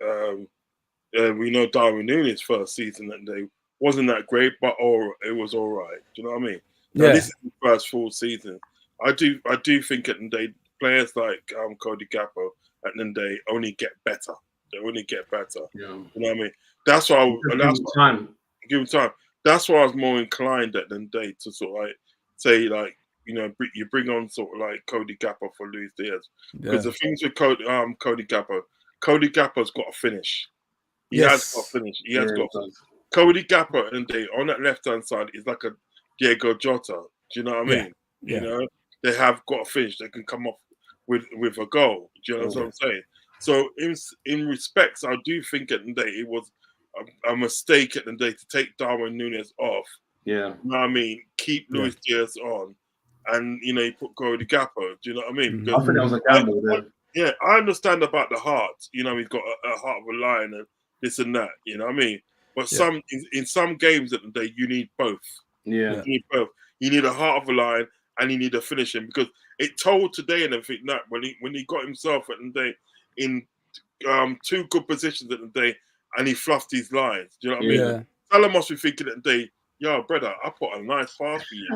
S4: we know Darwin Núñez first season that they wasn't that great, but it was all right. Do you know what I mean? Now, this is the first full season. I do think at the day players like Cody Gakpo at the day only get better. They only get better. Yeah. You know what I mean? That's why give him time. That's why I was more inclined at the day to sort of like say like, you know, you bring on sort of like Cody Gakpo for Luis Diaz. Because the things with Cody Gakpo's got to finish. He has got to finish. He has got to. Cody Gakpo and they on that left hand side is like a Diego Jota. Do you know what I mean? You know, they have got to finish. They can come off with a goal. Do you know what I'm saying? So in respects, I do think at the day it was a mistake at the day to take Darwin Núñez off. Yeah. You know what I mean? Keep Luis Diaz on. And, you know, you put Cody Gakpo. Do you know what I mean?
S2: I think that was a gamble then.
S4: Yeah, I understand about the heart. You know, he's got a heart of a lion and this and that. You know what I mean? But in some games at the day, you need both. Yeah. You need both. You need a heart of a lion and you need a finishing, because it told today and everything that when he got himself at the day in two good positions at the day and he fluffed his lines. Do you know what I mean? Yeah. Salah must be thinking at the day, yo, brother, I put a nice pass for you.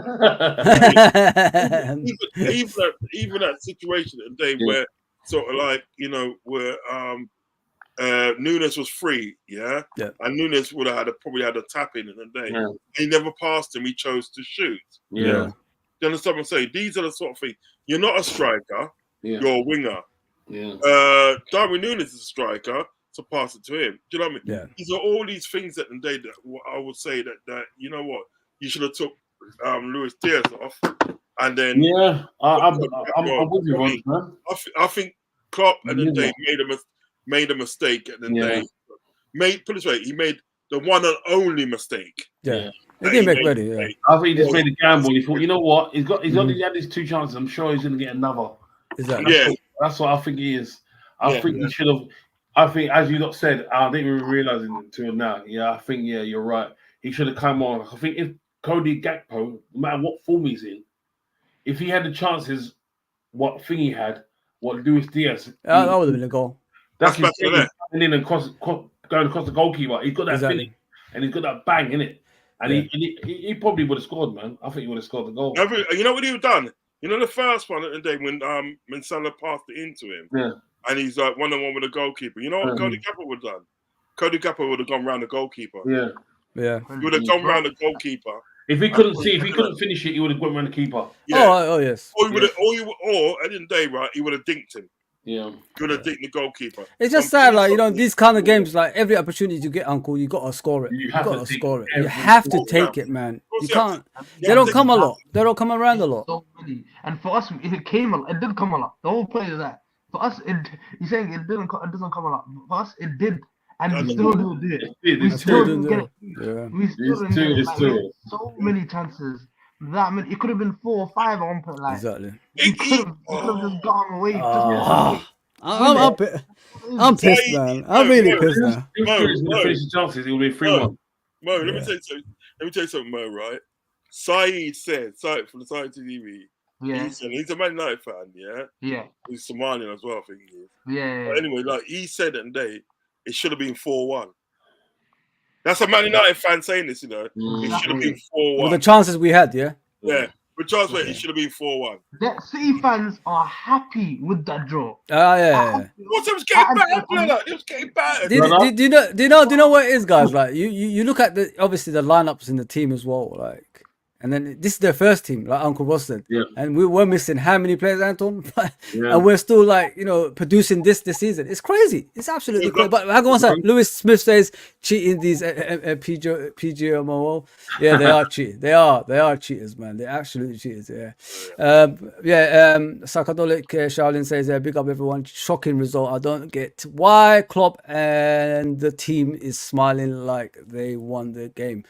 S4: even that situation at the day where sort of like, you know, where Núñez was free, and Núñez would have probably had a tap in the day. Yeah. He never passed him. He chose to shoot. Yeah. Do you understand what I'm saying? These are the sort of things. You're not a striker. Yeah. You're a winger. Yeah. Darwin Núñez is a striker, so pass it to him. Do you know what I mean? Yeah. These are all these things that the day that I would say that you know what, you should have took Luis Diaz off, and then I'm with you on man. I think Klopp at the day made a mistake at the day. Put it this way, he made the one and only mistake. Yeah.
S1: He didn't make ready. Yeah.
S2: I think he just made a gamble. He thought, you know what? He's only had these two chances. I'm sure he's going to get another.
S1: Exactly.
S2: That's what I think he is. I think he should have. I think, as you lot said, I didn't even realize it until now. Yeah, I think you're right. He should have come on. I think if Cody Gakpo, no matter what form he's in, if he had the chances, what thing he had, what Luis Diaz,
S1: that would have been a goal.
S2: That's his thing. And then going across the goalkeeper, he's got that finish and he's got that bang in it. And he probably would have scored, man. I think he would have scored the goal.
S4: You know what he would have done? You know the first one at the day when Salah passed it into him, and he's like 1-on-1 with the goalkeeper. You know what Cody Gakpo would have done? Cody Gakpo would have gone round the goalkeeper.
S2: Yeah.
S4: He would have gone round the goalkeeper.
S2: If he couldn't finish it, he would have gone round the keeper.
S4: Yeah.
S1: Oh yes.
S4: Or at the end of the day, right, he would have dinked him.
S2: Yeah.
S4: He would have dinked the goalkeeper.
S1: It's just sad, like, you know, these kind of games, like every opportunity you get, Uncle, you gotta score it. You gotta score it. You have to take it, man. You can't. They don't come a lot. They don't come around a lot.
S3: So many. And for us, it came a lot. It did come a lot. The whole point is that for us, you're saying it doesn't come a lot. For us, it did, and we still didn't do it. We still didn't get it. We still didn't get it. Like, we had so many chances. That many. It could have been 4 or 5 at one point. Like
S1: Exactly.
S3: we could have just gotten away.
S1: I'm pissed, man. I'm really pissed now.
S2: The chances, it will be 3-1.
S4: Mo, let me tell you something, Mo, right? Saeed said, from the Saeed TV, he said, he's a Man United fan,
S3: Yeah.
S4: He's Somalian as well, I think he is.
S3: Yeah.
S4: But anyway, like, he said that day, it should have been 4-1. That's a Man United fan saying this, you know. It should have been 4-1.
S1: With the chances we had, yeah?
S4: Yeah. With chances, it should have been 4-1.
S3: The City fans are happy with that draw.
S1: Yeah.
S4: What? It was getting better. It was getting better.
S1: Do you know what it is, guys? Like, you look at obviously the lineups in the team as well, like. And then this is their first team, like Uncle Ross said.
S2: Yeah.
S1: And we were missing how many players, Anton? And we're still, like, you know, producing this season. It's crazy. It's absolutely crazy. But hang on one second. Lewis Smith says cheating these PGMO. Yeah, they are cheating. They are cheaters, man. They're absolutely cheaters, yeah. Sakadolic Shaolin says, big up everyone. Shocking result. I don't get why Klopp and the team is smiling like they won the game.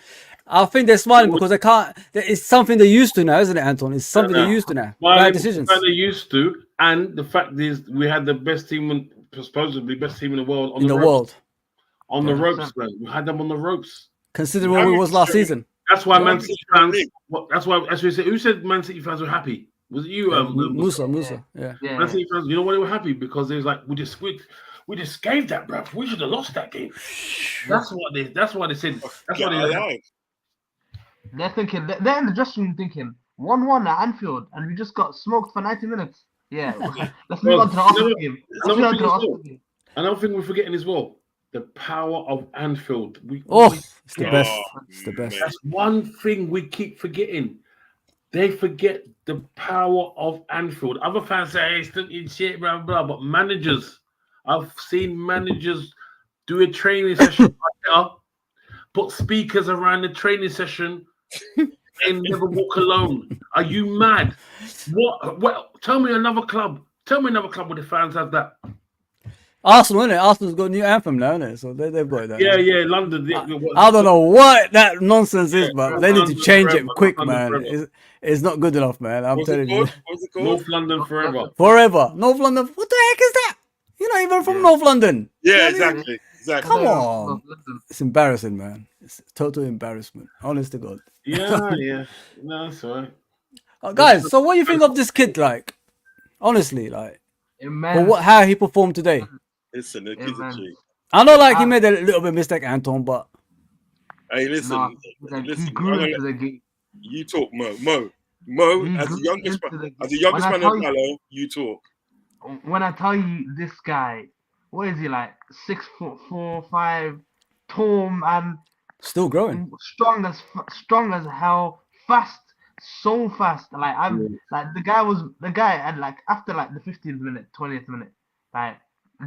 S1: I think they're smiling because they can't. It's something they're used to now, isn't it, Anton? It's something they're used to now. Bad decisions.
S2: They're used to, and the fact is, we had the best team, supposedly best team in the world on the ropes. On the ropes, man. We had them on the ropes.
S1: Considering where we was last season.
S2: That's why Man City fans. That's why, as we said, who said Man City fans were happy? Was it you?
S1: Musa. Yeah.
S2: Man City fans. You know why they were happy? Because they was like, we just gave that, bro. We should have lost that game. That's why they said. That's why they.
S3: They're thinking, they're in the dressing room thinking 1-1 at Anfield, and we just got smoked for 90 minutes. Yeah, let's move on to the Arsenal game.
S2: Another thing we're forgetting as well, the power of Anfield.
S1: It's the best. It's the best.
S2: That's one thing we keep forgetting. They forget the power of Anfield. Other fans say, hey, it's still in shit, blah, blah, but managers, I've seen managers do a training session put speakers around the training session and never walk alone. Are you mad? What? Well, tell me another club. Tell me another club where the fans have that.
S1: Arsenal, innit? Arsenal's got a new anthem now, innit? So they've got that.
S2: Yeah, London.
S1: I don't know what that nonsense is, but they need to change it quick, man. It's not good enough, man. I'm telling you.
S4: What's it called?
S2: North London forever.
S1: Forever. North London. What the heck is that? You're not even from North London.
S4: Yeah, exactly.
S1: Come on. It's embarrassing, man. It's total embarrassment. Honest to God.
S2: Yeah. No, that's all right.
S1: Guys, so what do you think of this kid, like? Honestly, like, how he performed today?
S4: Listen, the kid's a cheat.
S1: I know, like, he made a little bit of mistake, Anton, but...
S4: Hey, listen. You talk, Mo. Mo, as the youngest man in Mallow, you talk.
S3: When I tell you this guy, what is he like? 6'4", 5", tall and
S1: still growing,
S3: strong as hell, fast, so fast. Like the guy had like after like the 15th minute, 20th minute, like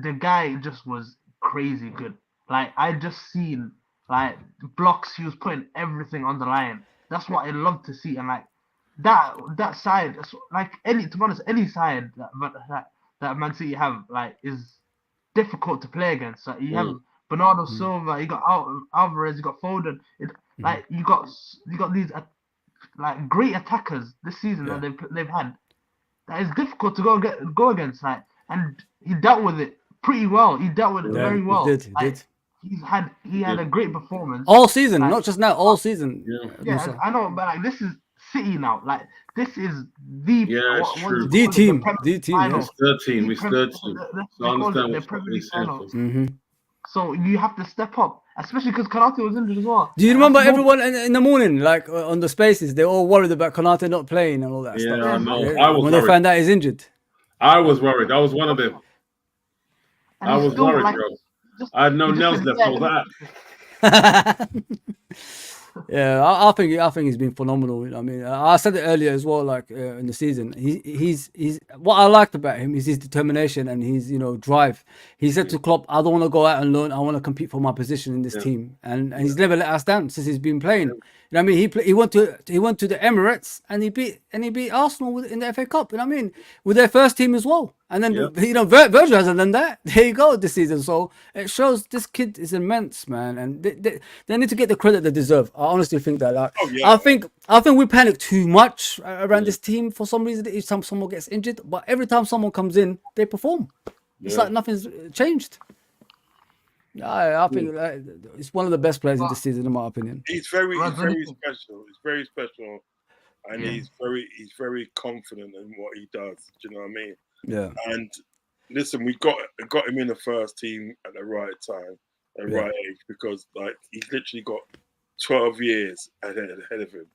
S3: the guy just was crazy good. Like I just seen like blocks, he was putting everything on the line. That's what I love to see, and like that side, like any side that Man City have like is difficult to play against. So you have Bernardo Silva, you got Alvarez, you got Foden. Like you got these like great attackers this season that they've had. That is difficult to go against. Like, and he dealt with it pretty well. He dealt with it very well.
S1: He did.
S3: He had a great performance
S1: all season, like, not just now. All season.
S3: Yeah, I know, but like this is City now. Like this is the
S2: the
S1: team.
S2: It's third team. I understand what you're saying.
S3: So you have to step up, especially because Konate was injured as well.
S1: Do you remember everyone in the morning, like on the spaces, they're all worried about Konate not playing and all that stuff?
S2: I know.
S1: Yeah,
S2: I was
S1: when
S2: worried.
S1: they found out he's injured.
S2: I was worried. I was one of them.
S3: And
S2: I
S3: he's
S2: was
S3: still,
S2: worried,
S3: like,
S2: bro.
S3: just-
S2: I had no
S3: he just
S2: nails
S3: said,
S2: left.
S3: yeah,
S2: I was like,
S1: Yeah, I think he's been phenomenal. I mean, I said it earlier as well, like in the season. He's what I liked about him is his determination and his drive. He said to Klopp, "I don't want to go out and learn. I want to compete for my position in this team." And he's never let us down since he's been playing. You know what I mean? He went to the Emirates and he beat Arsenal in the FA Cup. You know what I mean? With their first team as well. And then Virgil hasn't done that. There you go this season. So it shows this kid is immense, man, and they need to get the credit they deserve. I honestly think that. Like, I think we panic too much around this team for some reason. If someone gets injured, but every time someone comes in, they perform. It's like nothing's changed. I think it's one of the best players in this season, in my opinion.
S4: He's very special. He's very special, and he's very confident in what he does. Do you know what I mean?
S1: Yeah.
S4: And listen, we got him in the first team at the right time, at the right age, because like he's literally got 12 years ahead of him.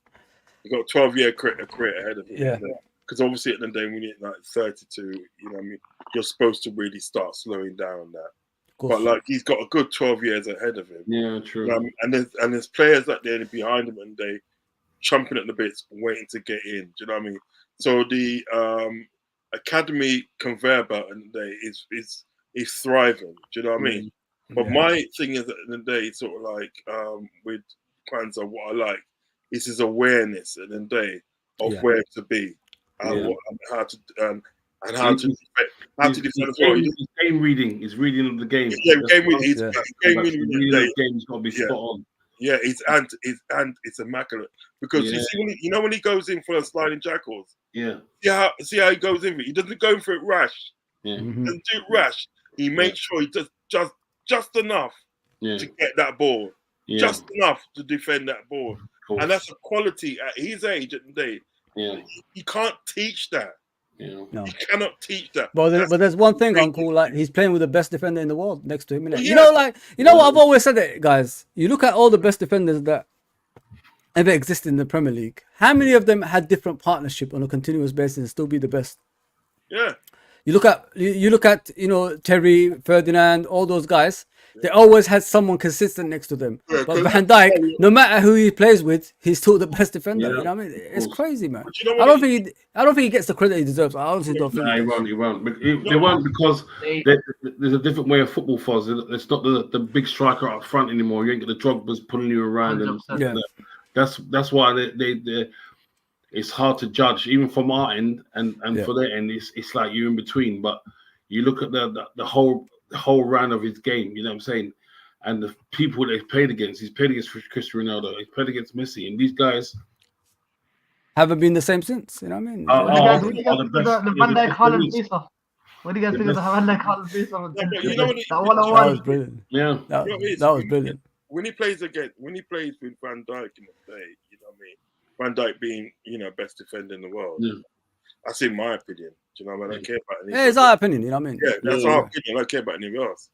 S4: He got a 12-year career ahead of him.
S1: Yeah.
S4: Because obviously at the day when you're like 32, you know what I mean, you're supposed to really start slowing down that. But like he's got a good 12 years ahead of him.
S2: yeah, true.
S4: You know, and there's players out there behind him and they chomping at the bits, waiting to get in. Do you know what I mean? So the academy conveyor belt in the day is thriving. Do you know what I mean? But my thing is at the end of the day, sort of like with Kwanzaa, what I like is his awareness at the end of the day of where to be and how to defend as well.
S2: His game reading, his reading of the game.
S4: Yeah, game reading. Game
S2: reading of the game's got to be spot on.
S4: Yeah, it's immaculate because you see when he goes in for the sliding jackals.
S2: Yeah.
S4: See how he goes in for it. He doesn't go in for it rash.
S2: Yeah.
S4: He doesn't do it rash. He makes sure he does just enough to get that ball.
S2: Yeah.
S4: Just enough to defend that ball. And that's a quality at his age at the day.
S2: Yeah.
S4: You can't teach that.
S2: Yeah.
S1: No.
S4: You cannot teach that.
S1: But there's one thing, Uncle. Like he's playing with the best defender in the world next to him. Innit?
S4: Yeah.
S1: You know what I've always said, it, guys. You look at all the best defenders that ever existed in the Premier League. How many of them had different partnership on a continuous basis and still be the best?
S4: Yeah.
S1: You look at Terry, Ferdinand, all those guys. They always had someone consistent next to them.
S4: Yeah,
S1: but Van Dijk, no matter who he plays with, he's still the best defender.
S2: Yeah,
S1: You know what I mean? It's crazy, man.
S4: You know
S1: I don't think he gets the credit he deserves. I honestly don't think.
S2: No, he won't. They won't because there's a different way of football, Foz. It's not the big striker up front anymore. You ain't got the Drogba's pulling you around. And that's why they it's hard to judge, even from our end and for their end. It's like you're in between. But you look at the whole round of his game. You know what I'm saying? And the people that he's played against Cristiano Ronaldo. He's played against Messi, and these guys
S1: haven't been the same since. You know what I mean?
S3: What do you guys think of the Van Dijk Haaland face-off? What do you guys think of the Van Dijk Haaland face-off?
S1: That was brilliant.
S2: Yeah,
S1: that was brilliant.
S4: When he plays with Van Dijk in the day, you know what I mean? Van Dijk being, best defender in the world. Yeah. That's in my opinion. Do you know what I mean? I don't care about anything.
S1: Yeah, it's our opinion, you know what I mean?
S4: Yeah, that's our opinion. I don't care about anything else.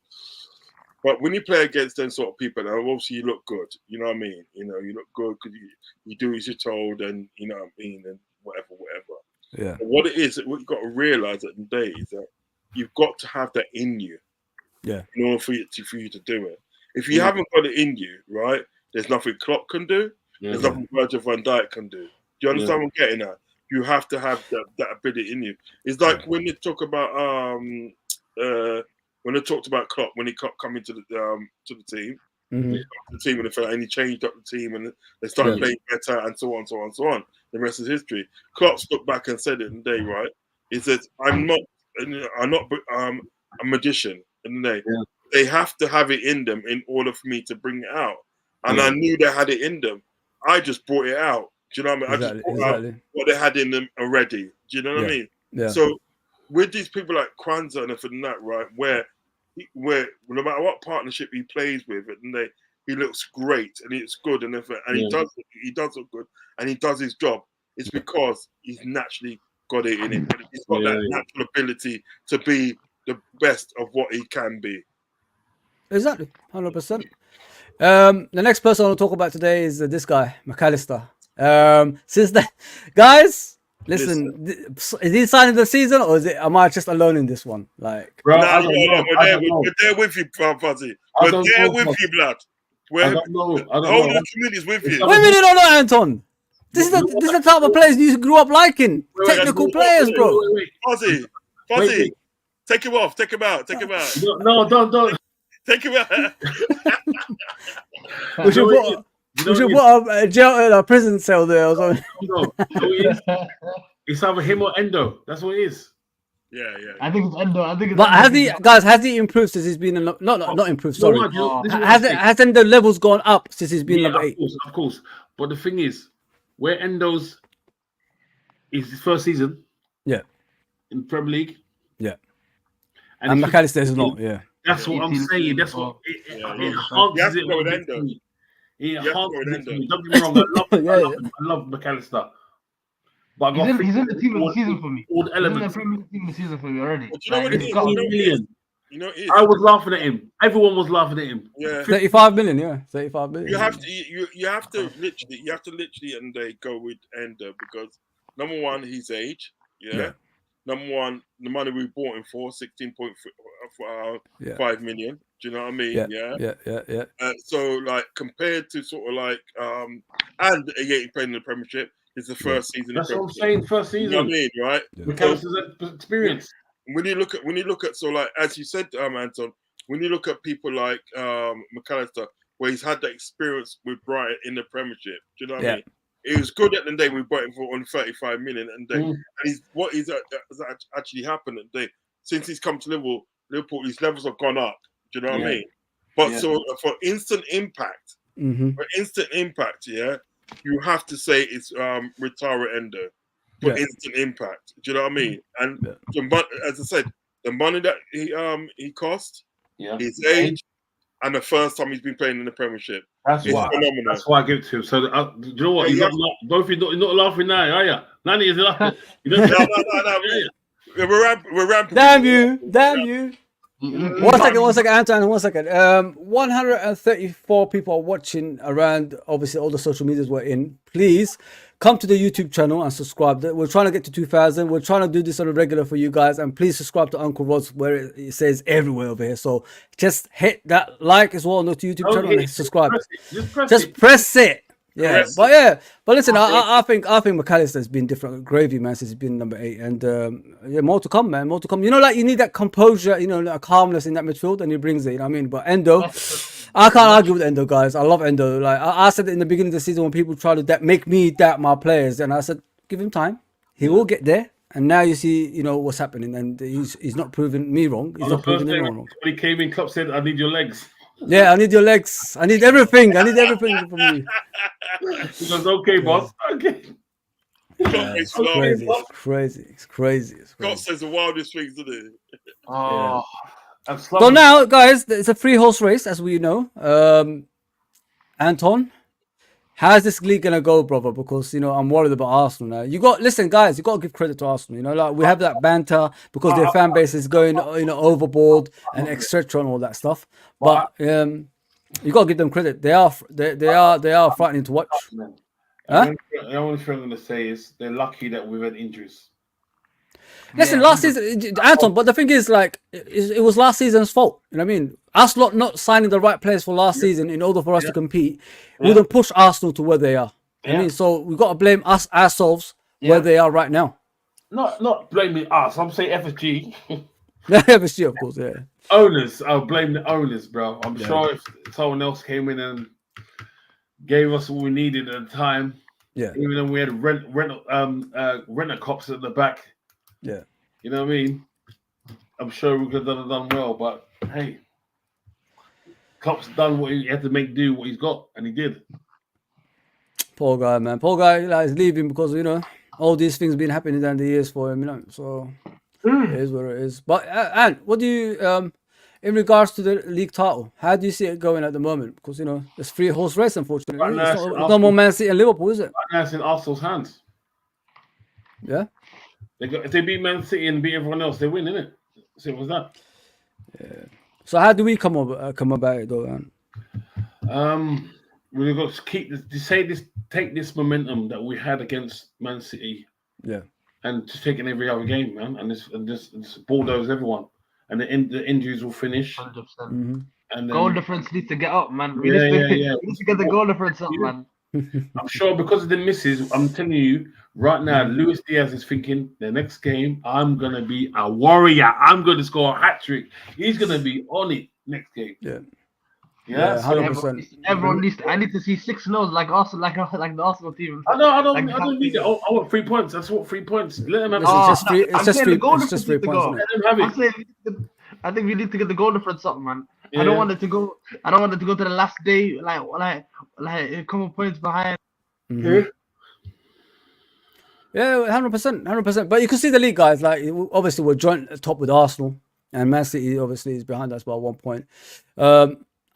S4: But when you play against them sort of people, obviously you look good. You know what I mean? You look good because you do as you're told, and you know what I mean, and whatever.
S1: Yeah.
S4: But what it is, what you've got to realise at the day is that you've got to have that in you.
S1: Yeah.
S4: In order for you to do it. If you haven't got it in you, right? There's nothing Klopp can do. There's nothing Virgil van Dijk can do. Do you understand what I'm getting at? You have to have that ability in you. It's like when they talk about when they talked about Klopp when he come into the team, the team and he changed up the team and they started playing better and so on. The rest is history. Klopp stood back and said it in the day, right? He says, "I'm not a magician." In the day, they have to have it in them in order for me to bring it out, and I knew they had it in them. I just brought it out. Do you know what I mean? I just brought out what they had in them already. Do you know what I mean?
S1: Yeah.
S4: So with these people like Kwanzaa and everything that, right, where no matter what partnership he plays with, and he looks great and it's good and everything, and he does look good and he does his job. It's because he's naturally got it in him. He's got that natural ability to be the best of what he can be.
S1: exactly, 100%. The next person I want to talk about today is this guy, McAllister. Since that, guys, listen, is he signing the season or am I just alone in this one? Like,
S2: bro,
S4: Nah,
S2: I don't know.
S4: we're there with you, Fuzzy.
S2: I
S4: We're
S2: don't
S4: there
S2: know,
S4: with
S2: bro.
S4: you, blood.
S2: I don't know. I
S4: The
S2: don't
S4: whole
S2: know.
S4: community's with you.
S1: wait a minute, no, Anton. This is the type of players you grew up liking. Technical players, bro.
S2: Wait.
S4: Fuzzy, take him off. Take him out.
S2: No, don't.
S4: Take him out.
S1: We should put a jail, a prison cell there or something.
S2: No, it's either him or Endo. That's what it is.
S4: Yeah.
S3: I think it's Endo. I think it's
S1: But
S3: Endo.
S1: has he improved since he's been not improved? Sorry, hasn't the levels gone up since he's been number 8?
S2: Of course. But the thing is, where Endo's is his first season, in Premier League,
S1: and McAllister is not,
S2: That's what I'm saying. That's what it enhances it with Endo. It enhances it. Don't get me wrong. I love McAllister. But
S3: he's in the team of the season for me.
S2: All the elements.
S3: He's in the team of the season for me already.
S4: But you know what it is? You know it is.
S2: I was laughing at him. Everyone was laughing at him.
S4: Yeah.
S1: 35 million, 35 million.
S4: You have to literally and they go with Endo because number one, his age. Yeah. Number one, the money we bought him for 16.5 million. Do you know what I mean? Yeah. So like compared to sort of like and he playing in the Premiership. It's the first season.
S2: That's what I'm saying. First season.
S4: You know what I mean, right?
S2: Because experience.
S4: When you look at so like as you said, Anton, when you look at people like McAllister, where he's had that experience with Brighton in the Premiership, do you know what I mean? It was good at the day we bought him for on 35 million, and has actually happened at the day since he's come to Liverpool, his levels have gone up. Do you know what I mean? But so for instant impact, you have to say it's Retara Endo for instant impact. Do you know what I mean? And as I said, the money that he cost, his age, and the first time he's been playing in the Premiership.
S2: That's why I give it to him. So do you know what? You're not laughing now, are you? None of you laughing.
S4: No. We're ramping.
S1: Damn you. One second, Anton. 134 people are watching around. Obviously, all the social medias we're in. Please come to the YouTube channel and subscribe. We're trying to get to 2,000. We're trying to do this on a regular for you guys. And please subscribe to Uncle Rod's where it says everywhere over here. So just hit that like as well on the YouTube channel and subscribe. Just press it. Yeah, but listen, I think McAllister has been different gravy, man, since he's been number 8, and more to come, man, more to come. You know, like you need that composure, you know, like calmness in that midfield, and he brings it. You know what I mean? But Endo, I can't argue with Endo, guys. I love Endo. Like I said in the beginning of the season when people try to make me doubt my players, and I said, give him time, he will get there. And now you see, you know what's happening, and he's not proving me wrong. He's not proving anyone wrong.
S2: When he came in, Klopp said, "I need your legs."
S1: Yeah, I need your legs. I need everything. I need everything from you.
S2: He goes, okay, boss. Okay.
S1: It's crazy.
S4: Scott says the wildest things, doesn't he?
S2: Oh. Yeah.
S1: So now, guys, it's a 3-horse race, as we know. Anton, how's this league gonna go, brother? Because you know I'm worried about Arsenal now. Listen, guys, you got to give credit to Arsenal. You know, like we have that banter because their fan base is going, you know, overboard and etc. and all that stuff. But you got to give them credit. They are frightening to watch.
S2: The only thing I'm going to say is they're lucky that we've had injuries.
S1: Listen, last season, Anton, but the thing is, like, it was last season's fault. You know what I mean? Us not signing the right players for last season in order for us to compete wouldn't push Arsenal to where they are. I mean, so we got to blame ourselves where they are right now.
S2: Not blaming us. I'm saying FSG.
S1: FSG, of course, yeah.
S2: Owners, I'll blame the owners, bro. I'm sure if someone else came in and gave us what we needed at the time, even though we had renter cops at the back, you know what I mean? I'm sure we could have done well, but hey, Klopp's done what he had to make do what he's got, and he did.
S1: Poor guy, man. Poor guy, like, is leaving because you know all these things been happening down the years for him, you know. So it is what it is. But and what do you in regards to the league title? How do you see it going at the moment? Because you know it's 3-horse race, unfortunately.
S2: Right now,
S1: it's not more Man City and Liverpool, is it?
S2: Right now, it's in Arsenal's hands.
S1: Yeah.
S2: If they beat Man City and beat everyone else, they win, innit? So what's that?
S1: Yeah. So how do we come about it though?
S2: We've got to keep take this momentum that we had against Man City, and just take in every other game, man, and just bulldoze everyone, and the injuries will finish.
S3: 100%.
S2: And then,
S3: goal difference needs to get up, man. We
S2: Yeah,
S3: need to get the goal difference up, man.
S2: I'm sure because of the misses, I'm telling you right now, Luis Diaz is thinking the next game, I'm going to be a warrior. I'm going to score a hat-trick. He's going to be on it next game.
S1: Yeah,
S2: so
S1: 100%.
S3: Everyone needs to. I need to see 6-0 like Arsenal, like the Arsenal team.
S2: I don't need it. I want 3 points. That's what 3 points. Let them have
S1: It's just 3 points.
S3: Let
S1: Isn't
S2: them
S1: it?
S2: have it.
S3: I'm saying, I think we need to get the goal difference up, man. I don't want it to go. I don't want it to go to the last day like a couple points behind.
S1: Yeah, 100%. But you can see the league, guys. Like obviously we're joint top with Arsenal, and Man City obviously is behind us by 1 point.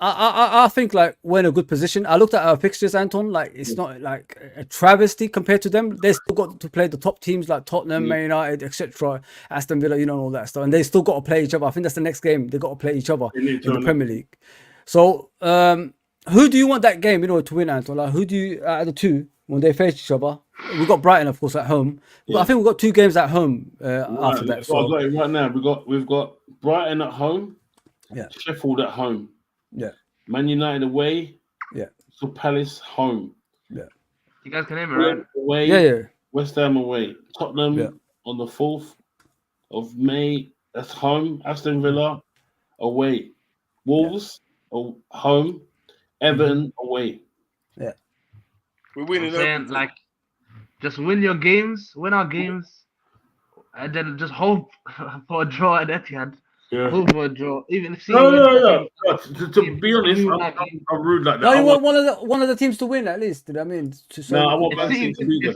S1: I think like we're in a good position. I looked at our fixtures, Anton. Like it's not like a travesty compared to them. They still got to play the top teams like Tottenham, Man United, etc., Aston Villa, and all that stuff. And they still got to play each other. I think that's the next game. They got to play each other in the Premier League. So who do you want that game, to win, Anton? Like who do you out of the two when they face each other? We got Brighton, of course, at home. But I think we've got 2 games at home after that. So
S2: I've got it right now. We've got Brighton at home. Sheffield at home. Man United away. Crystal Palace home.
S3: You guys can name it, right?
S2: Away. West Ham away. Tottenham on the 4th of May. That's home. Aston Villa away. Wolves home. Everton away.
S4: We're winning.
S3: Saying, like, just win your games, win our games, and then just hope for a draw at Etihad. Hope for a draw. Even if
S2: To be honest, I'm rude like that.
S1: No, you want one of the teams to win at least. I mean,
S2: I want Man City to be
S3: there.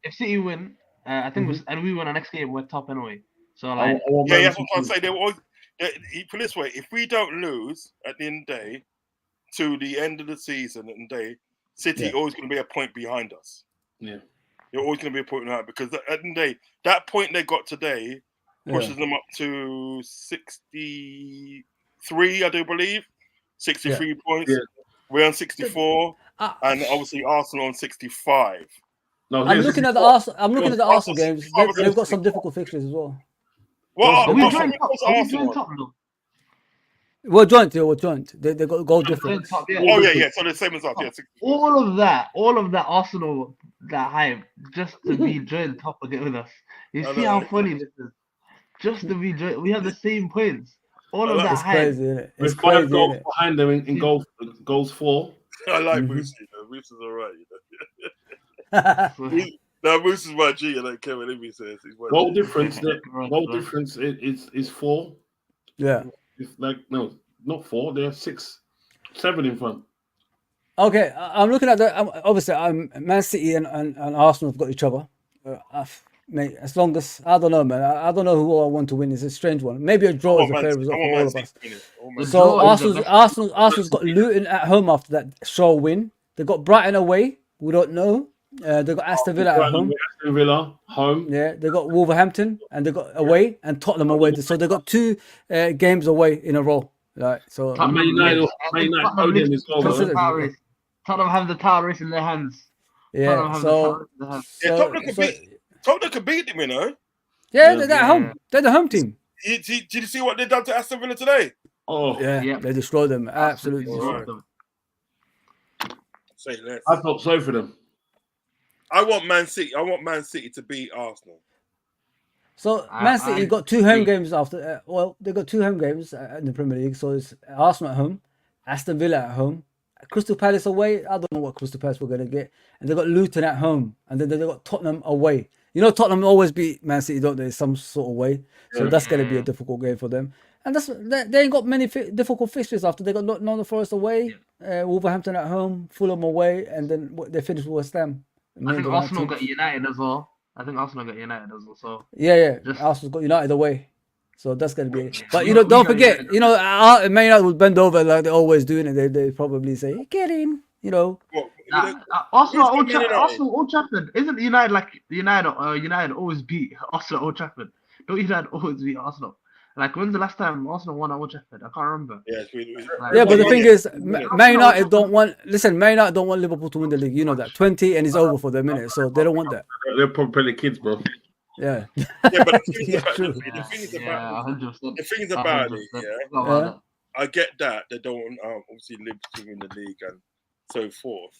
S3: If City win, I think and we win our next game, we're top anyway. So like,
S4: that's what I'm saying. Put it this way: if we don't lose at the end of the day, to the end of the season and day, City always going to be a point behind us. You're always going to be a point behind, because at the end of the day, that point they got today pushes them up to 63, I do believe. 63 points. We're on 64, and obviously Arsenal on 65.
S1: No, I'm looking at the Arsenal games. They've got some difficult fixtures as well.
S3: Well, we joined top.
S1: We're joint. They got goal difference.
S4: So the same as us.
S3: All of that Arsenal, that hype, just to be joined top again with us. You see how funny this is? Just to be joined, we have the same points. All of that hype.
S1: Crazy, isn't it?
S2: It's 5 goals behind them in goals 4.
S4: I like Moose. Moose is alright. Moose is my G. I don't care what anybody says.
S2: Goal difference. Goal difference is 4.
S1: Yeah.
S2: It's like not 4. They're 6, 7 in front.
S1: Okay, I'm looking at obviously Man City and Arsenal have got each other. Mate, as long as I don't know, man. I don't know who I want to win. It's a strange one. Maybe a draw is a fair result for all of us. So Arsenal's got Luton at home after that show win. They got Brighton away. We don't know. They got Aston Villa at home.
S2: Aston Villa home.
S1: Yeah, they got Wolverhampton and they got away and Tottenham away. So they got 2 games away in a row. Like so.
S3: Tottenham have the title race in their hands.
S1: Yeah.
S4: Tottenham could beat them,
S1: Yeah, they're at home. They're the home team.
S4: Did you see what they done to Aston Villa today?
S2: Oh,
S1: yeah. They destroyed them. Absolutely destroyed them.
S4: Say less.
S2: I felt sorry for them.
S4: I want Man City to beat Arsenal.
S1: So Man City got 2 home games after. They got 2 home games in the Premier League. So it's Arsenal at home, Aston Villa at home, Crystal Palace away. I don't know what Crystal Palace we're gonna get, and they got Luton at home, and then they got Tottenham away. Tottenham always beat Man City, don't they? Some sort of way. So that's gonna be a difficult game for them. And they ain't got many difficult fixtures after. They got Nottingham Forest away, Wolverhampton at home, Fulham away, and then they finished with West Ham.
S3: I think Arsenal got United as well. So
S1: yeah. Arsenal's got United away, so that's gonna be it. But don't forget, Man United will bend over like they always do, and they probably say, "Get in,"
S3: Arsenal Old Trafford isn't United like United always beat Arsenal Old Trafford. Don't United always beat Arsenal? Like, when's the last time Arsenal won at Old Trafford? I can't remember.
S4: Yeah,
S1: Yeah, but the thing is, Man United don't want. Listen, Man United don't want Liverpool to win the league. You know that 20 and it's over for the minute, so they don't want that.
S2: They're probably kids, bro.
S1: Yeah.
S4: Yeah, but the thing
S1: Yeah,
S4: about,
S1: true.
S4: the thing is
S3: Yeah,
S4: about
S3: 100%.
S4: the thing is about it.
S3: 100%.
S4: Yeah,
S1: Yeah.
S4: I get that they don't want obviously Liverpool to win the league and so forth,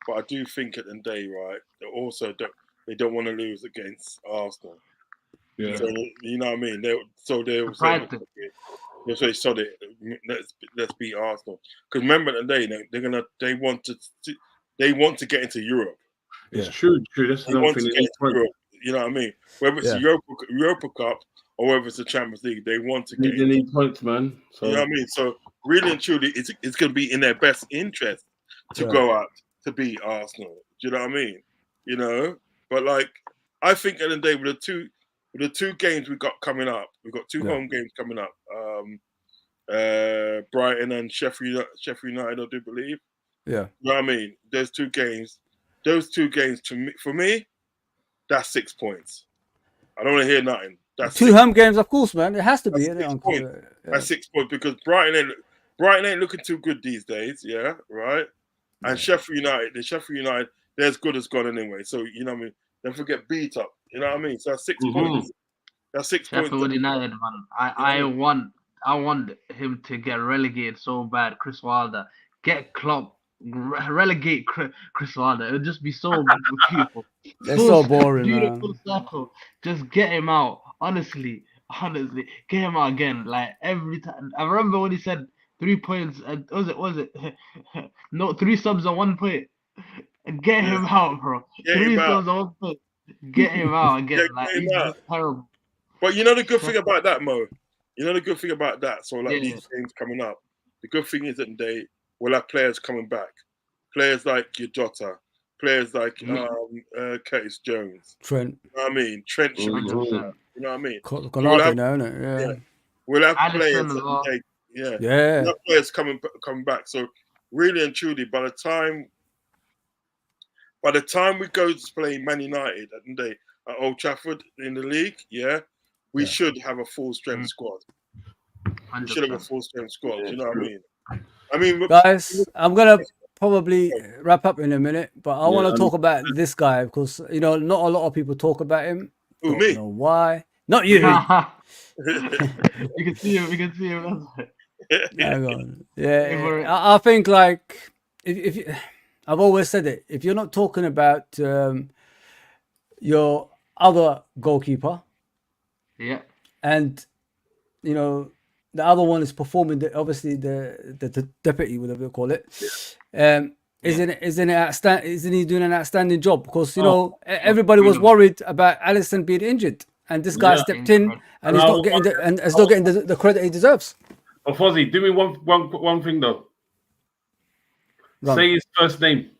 S4: but I do think at the end of the day, right, they also don't want to lose against Arsenal.
S2: Yeah.
S4: So you know what I mean? They'll say, let's beat Arsenal. Because remember at the day, they want to get into Europe.
S2: It's true. That's
S4: They want to
S2: another
S4: get into
S2: thing.
S4: Europe. You know what I mean? Whether it's the Europa Cup or whether it's the Champions League, they want to get
S2: They need points, man. So
S4: you know what I mean? So really and truly, it's going to be in their best interest to go out to beat Arsenal. Do you know what I mean? You know, but like I think at the end of the day, with the two games we got coming up, we've got two home games coming up. Brighton and Sheffield United, I do believe.
S1: Yeah.
S4: You know what I mean? Those two games for me, that's 6 points. I don't want to hear nothing. That's
S1: two home games, of course, man. It has to be.
S4: That's 6 points because Brighton ain't looking too good these days. Yeah, right. And Sheffield United, they're as good as gone anyway. So you know what I mean. Don't forget beat up. You know what I mean. So that's 6 points. That's 6 points.
S3: Sheffield United, man. I want him to get relegated so bad. Chris Wilder, get Klopp. Relegate Chris Wilder. It would just be so beautiful.
S1: It's so boring,
S3: beautiful
S1: man.
S3: Circle. Just get him out. Honestly, get him out again. Like every time. I remember when he said 3 points. Was it? No, 3 subs and 1 point. Get him out, bro.
S4: Get
S3: 3
S4: him
S3: subs
S4: out.
S3: and 1 point. Get him out again.
S4: Get him
S3: he's
S4: out.
S3: just terrible.
S4: But you know the good thing about that, Mo. You know the good thing about that. So like
S3: Yeah.
S4: these games coming up, the good thing is that we'll have players coming back. Players like your Jota, players like Curtis Jones.
S1: Trent.
S4: You know what I mean? Trent should be
S3: 100%.
S4: coming back. You know what I mean?
S1: Konate now, isn't it? Yeah.
S4: We'll have
S3: Alisson
S4: players.
S3: as well.
S4: Yeah.
S1: Yeah.
S4: We'll have players coming back. So really and truly, by the time we go to play Man United at Old Trafford in the league, we should have a full strength squad. We should have a full strength squad.
S2: Yeah,
S4: you know what I mean?
S1: Guys, I'm gonna probably wrap up in a minute, but I want to talk about this guy because not a lot of people talk about him.
S4: Who,
S1: Don't
S4: me?
S1: know why? Not you.
S3: You can see him.
S1: Hang on. Yeah, I think like if you, I've always said it. If you're not talking about your other goalkeeper, and the other one is performing. Obviously, the deputy, whatever you call it, isn't he doing an outstanding job? Because everybody was worried about Alisson being injured, and this guy stepped in, and he's not getting the credit he deserves.
S2: Oh, Fozzie, do me one thing though. Say his first name.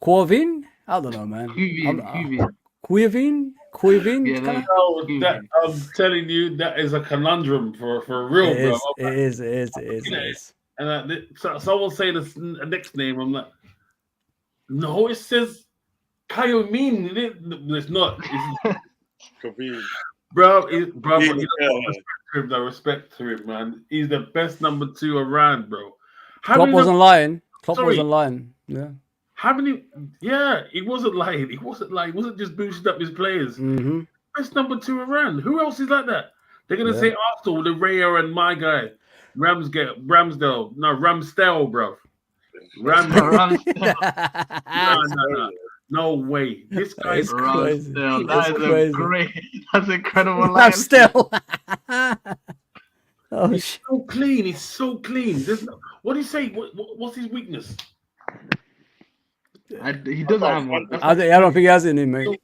S1: Corvin? I don't know, man. Cuivin?
S3: Yeah,
S2: I'm telling you, that is a conundrum for real, bro.
S1: It is.
S2: And someone say the next name. I'm like, no, it says Kayomin. It's not. It's, bro, respect to him, man. He's the best number 2 around, bro.
S1: Klopp wasn't lying. Yeah.
S2: How many? Yeah, he wasn't lying. He wasn't just boosting up his players.
S1: Mm-hmm.
S2: Best number 2 around. Who else is like that? They're gonna say Arsenal, the Raya and my guy, Ramsdale, bro. No way. This guy is
S1: crazy.
S3: That's incredible.
S1: Ramsdale.
S2: He's so clean. He's so clean. What do you say? What's his weakness?
S3: He doesn't have one.
S1: I don't think he has it in him, mate.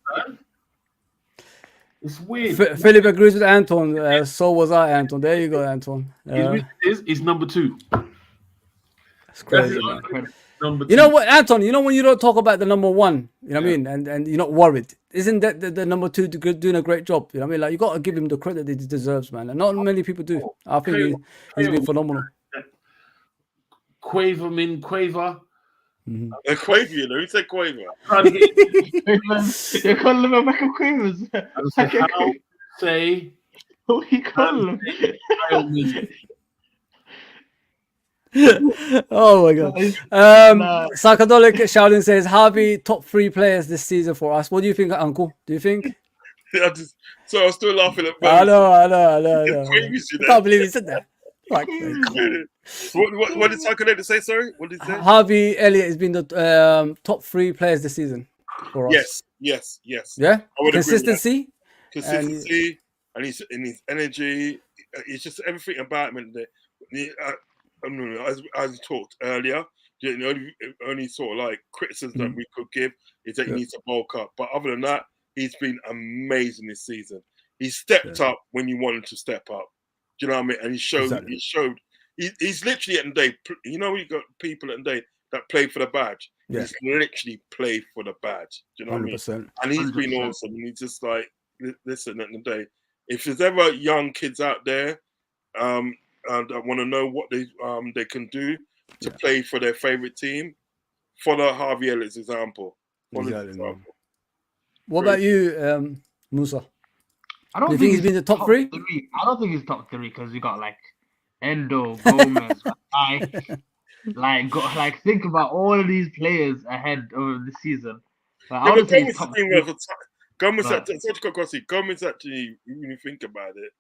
S2: It's weird.
S1: Philip agrees with Anton. So was I, Anton. There you go, Anton.
S2: He's number 2.
S1: That's crazy, man.
S2: Number 2.
S1: You know what, Anton? You know when you don't talk about the number 1, you know what I mean, and you're not worried. Isn't that the number 2 doing a great job? You know what I mean? Like you got to give him the credit that he deserves, man. And not many people do. I think he's been phenomenal.
S2: Quaver.
S1: Mm-hmm.
S4: Who said Quaver?
S3: You're calling him a Michael Quavers.
S2: Say
S3: What you call him?
S1: Oh my god.
S3: Nah.
S1: Psychedelic Shouting says, Harvey, top 3 players this season for us. What do you think, Uncle? Do you think?
S4: So I was still laughing at
S1: I know. I can't believe he said that. Like,
S4: what did Psychedelic say? Sorry, what did he say?
S1: Harvey Elliott has been the top 3 players this season for us.
S4: Yes.
S1: Yeah.
S4: I would
S1: Consistency.
S4: Consistency and his energy. It's just everything about him. As I talked earlier, the only sort of like criticism that we could give is that he needs to bulk up. But other than that, he's been amazing this season. He stepped up when you want him to step up. Do you know what I mean? And he showed. Exactly. He's literally at the day. You know, you got people at the day that play for the badge. Yeah. He's literally played for the badge. Do you know 100%. What I mean? And he's 100%. Been awesome. And he's just like, listen, at the day, if there's ever young kids out there and that want to know what they can do to play for their favorite team, follow Harvey Elliott's example.
S1: What about you, Musa?
S3: I don't
S1: think he's been the top 3?
S3: I don't think he's top 3 because you got like Endo, Gomez, think about all of these players ahead of the season. Like, I don't think he's top 3.
S4: Gomez actually, when you think about it,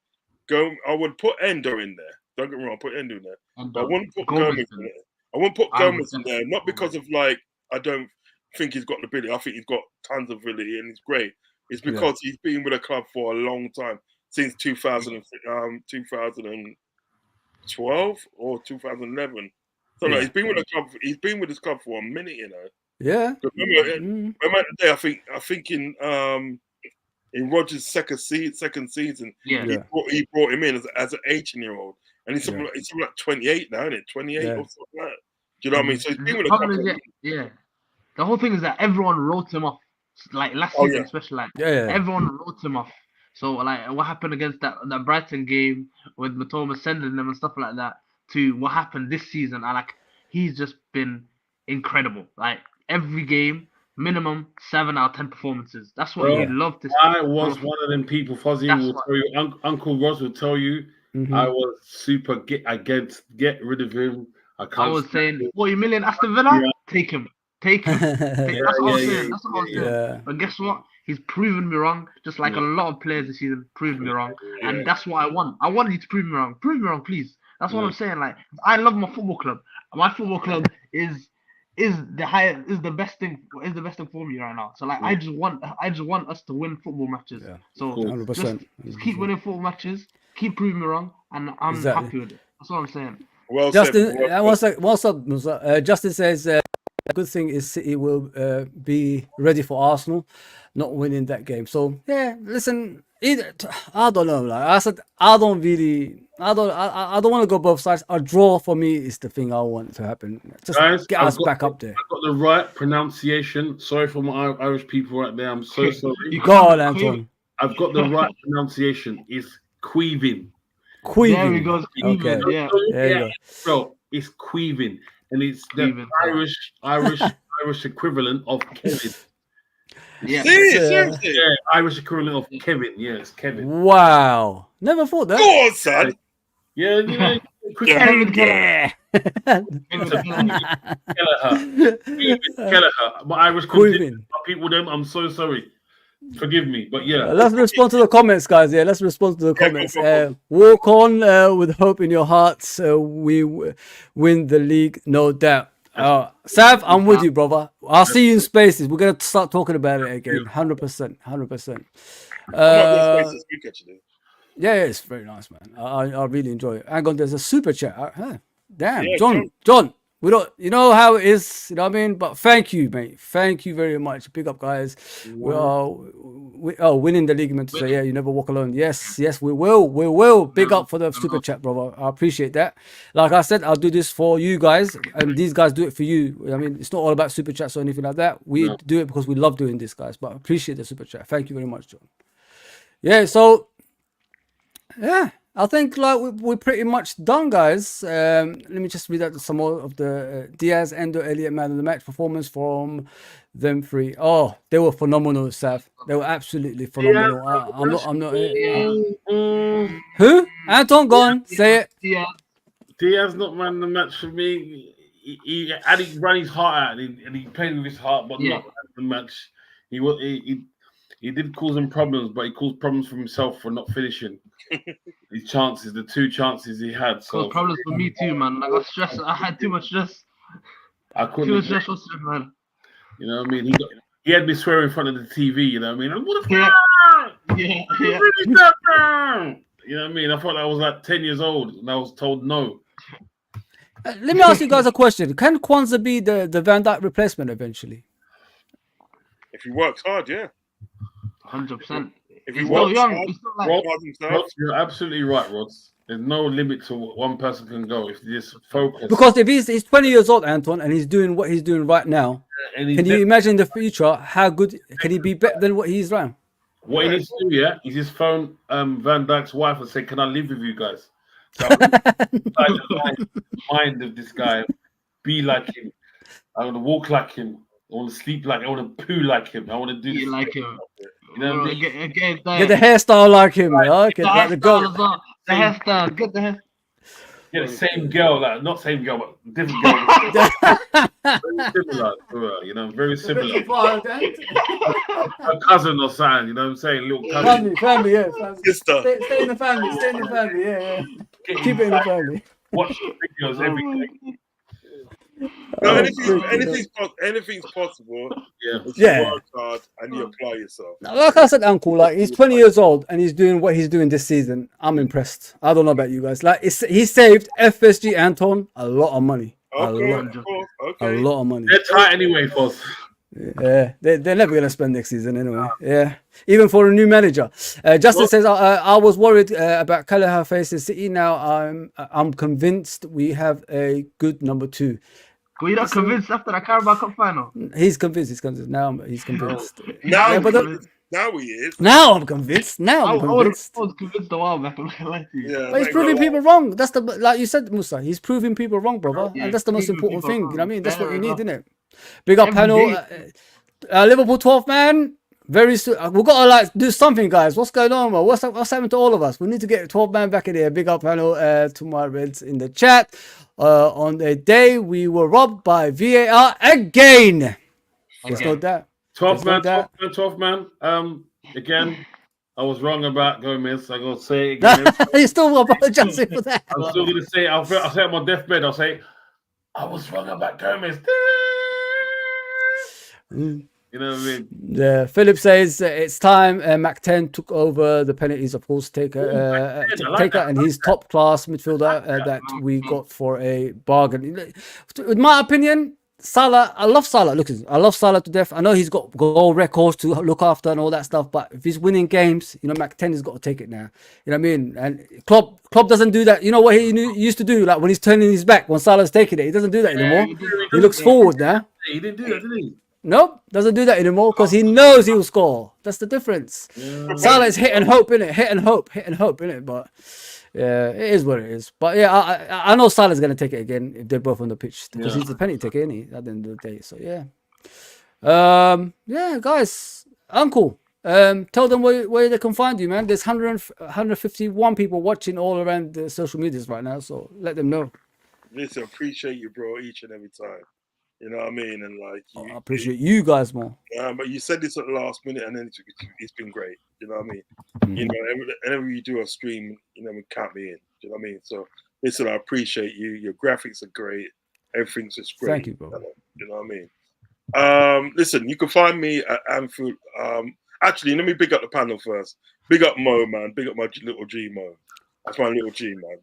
S4: I would put Endo in there. Don't get me wrong, put Endo in there. But I wouldn't put Gomez in there. I wouldn't put Gomez in there, not because of like I don't think he's got the ability. I think he's got tons of ability and he's great. It's because he's been with the club for a long time, since 2012 or 2011. So like, he's been with the club. He's been with his club for a minute, you know.
S1: Yeah.
S4: Remember the day, I think in Rodgers' second season, he brought him in as an 18-year-old, and he's something like 28 now, isn't it? 28 or something like that. Do you know what I mean? So he's been with the club.
S3: The whole thing is that everyone wrote him off, like last season, especially. Everyone wrote him off. So like, what happened against that Brighton game with Matoma sending them and stuff like that, to what happened this season, and like he's just been incredible. Like every game, minimum 7 out of 10 performances. That's what you love to see.
S2: I was one of them people. Fozzie will tell you. Uncle Ross will tell you. I was super against get rid of him.
S3: I was saying 40 million Aston Villa, take him. That's what I was saying. But guess what? He's proven me wrong, just like a lot of players this season proved me wrong. And that's what I want. I want you to prove me wrong. Prove me wrong, please. That's what I'm saying. Like, I love my football club. My football club is the best thing for me right now. So like, I just want us to win football matches. So 100%. Just keep winning football matches, keep proving me wrong, and I'm happy with it. That's what I'm saying.
S4: Well,
S1: Justin, what's up, Musa? Justin says the good thing is City will be ready for Arsenal not winning that game. So yeah, listen, I don't know. Like I said, I don't want to go both sides. A draw for me is the thing I want to happen. Just guys, get us back up there.
S2: I've got the right pronunciation. Sorry for my Irish people right there. I'm so sorry.
S1: You go on, Anton.
S2: I've got the right pronunciation. It's Queeving.
S3: There we go.
S1: Okay.
S3: Yeah.
S2: Bro, it's Queeving, and it's the Irish equivalent of Kevin.
S3: Yeah.
S4: Seriously?
S2: Yeah, Irish equivalent of Kevin. Yes, Kevin.
S1: Wow. Never thought that.
S4: Go on, son.
S2: Yeah.
S1: Kevin.
S2: Kelleher. My Irish people, them. I'm so sorry. Forgive me, but yeah.
S1: Let's respond to the comments, guys. Yeah, let's respond to the comments. Walk on with hope in your hearts. We win the league, no doubt. Sav, I'm with you, brother. I'll see you in Spaces. We're gonna start talking about it again. 100%. Yeah, it's very nice, man. I really enjoy it. Hang on, there's a super chat. Damn, yeah, John. We don't, you know how it is, you know what I mean? But thank you, mate. Thank you very much. Big up, guys. We are winning the league. To say, yeah, you never walk alone. Yes, we will. Big up for the super chat, brother. I appreciate that. Like I said, I'll do this for you guys, and these guys do it for you. I mean, it's not all about super chats or anything like that. We do it because we love doing this, guys. But I appreciate the super chat. Thank you very much, John. Yeah. So, yeah, I think like we're pretty much done, guys. Let me just read out some more of the Diaz, Endo, Elliott man of the match performance from them three. Oh, they were phenomenal, Sav. They were absolutely phenomenal. I'm not. Who? Anton, go on. Say it.
S2: Diaz not man of the match for me. He had to run his heart out and he played with his heart, but not the match. He did cause him problems, but he caused problems for himself for not finishing his chances. The 2 chances he had. So
S3: caused problems for me too, man. I got stressed. I had too much stress.
S2: I couldn't.
S3: Too much stress, man.
S2: You know what I mean? He had me swear in front of the TV. You know what I mean? What the fuck?
S3: Yeah.
S2: You know what I mean? I thought I was like 10 years old, and I was told no.
S1: Let me ask you guys a question. Can Kwanzaa be the Van Dijk replacement eventually?
S4: If he works hard, yeah.
S3: 100%.
S4: If he works hard,
S2: Rod, you're absolutely right, Rod. There's no limit to what one person can go if you just focus.
S1: Because if he's 20 years old, Anton, and he's doing what he's doing right now, can you imagine in the future how good can he be better than what he's right?
S2: What he needs to do, is just phone Van Dijk's wife and say, "Can I live with you guys?" So the mind of this guy, be like him. I want to walk like him. I want to sleep like him. I want to poo like him. I want to do this
S3: like him.
S2: You know what I mean?
S1: Get the hairstyle like him. Okay,
S3: the hairstyle as well. The hairstyle. Get the hair.
S2: Yeah, the same girl, like not same girl, but different girl. Very similar, you know, very similar. A cousin or son, you know what I'm saying? Little cousin.
S1: Family, yeah.
S4: Sister.
S1: Stay in the family, yeah. Keep it in the family.
S2: Watch videos every day.
S4: No, anything's possible. If you work hard and you apply yourself.
S1: Like I said, Uncle, like he's 20 years old and he's doing what he's doing this season. I'm impressed. I don't know about you guys. Like he saved FSG Anton a lot of money. A lot of money.
S2: They're tight anyway, Foz.
S1: Yeah, they're never gonna spend next season anyway. Yeah, even for a new manager. Justin says I was worried about Kelleher facing City. Now I'm convinced we have a good number 2.
S3: Were you not convinced after the Carabao Cup final?
S1: He's convinced. Now he's convinced.
S4: Now he is.
S1: Now I'm convinced. I
S3: was convinced a while back. I'm not like you.
S4: Yeah,
S1: but he's proving people wrong. That's like you said, Musa. He's proving people wrong, brother, and that's the most important thing. You know what I mean? That's what you need, isn't it? Big up panel. Liverpool 12th man. Very soon. We've got to like do something, guys. What's going on, man? What's happening to all of us? We need to get 12 man back in here. Big up panel to my Reds in the chat. On the day we were robbed by VAR again. There's no doubt.
S2: 12 man. Again, I was wrong about Gomez. I'm gonna say it again.
S1: You're still apologizing for that.
S2: I'm still gonna say. I'll say it on my deathbed. I'll say I was wrong about Gomez. You know what I mean?
S1: Yeah. Philip says it's time. Mac 10 took over the penalties, of course. Taker, and he's top class midfielder that we got for a bargain. In my opinion, Salah. I love Salah. Look, I love Salah to death. I know he's got goal records to look after and all that stuff. But if he's winning games, Mac 10 has got to take it now. You know what I mean? And Klopp doesn't do that. You know what he used to do? Like when he's turning his back when Salah's taking it, he doesn't do that anymore. He looks forward now.
S2: He didn't do that, did he?
S1: Nope, doesn't do that anymore because he knows he will score. That's the difference. Yeah. Salah is hit and hope, innit? Hit and hope, innit? But yeah, it is what it is. But yeah, I know Salah's going to take it again if they're both on the pitch because he's the penalty taker, isn't he? At the end of the day. So yeah. Yeah, guys. Uncle, tell them where they can find you, man. There's 151 people watching all around the social medias right now. So let them know.
S4: Listen, appreciate you, bro, each and every time. You know what I mean? And like,
S1: I appreciate you guys more.
S4: But you said this at the last minute, and then it's been great. You know what I mean? You know, whenever you do a stream, we count me in. You know what I mean? So listen, I appreciate you. Your graphics are great. Everything's just great.
S1: Thank you, bro.
S4: You know what I mean? Listen, you can find me at Anfield. Actually, let me big up the panel first. Big up Mo, man. Big up my little G Mo. That's my little G, man.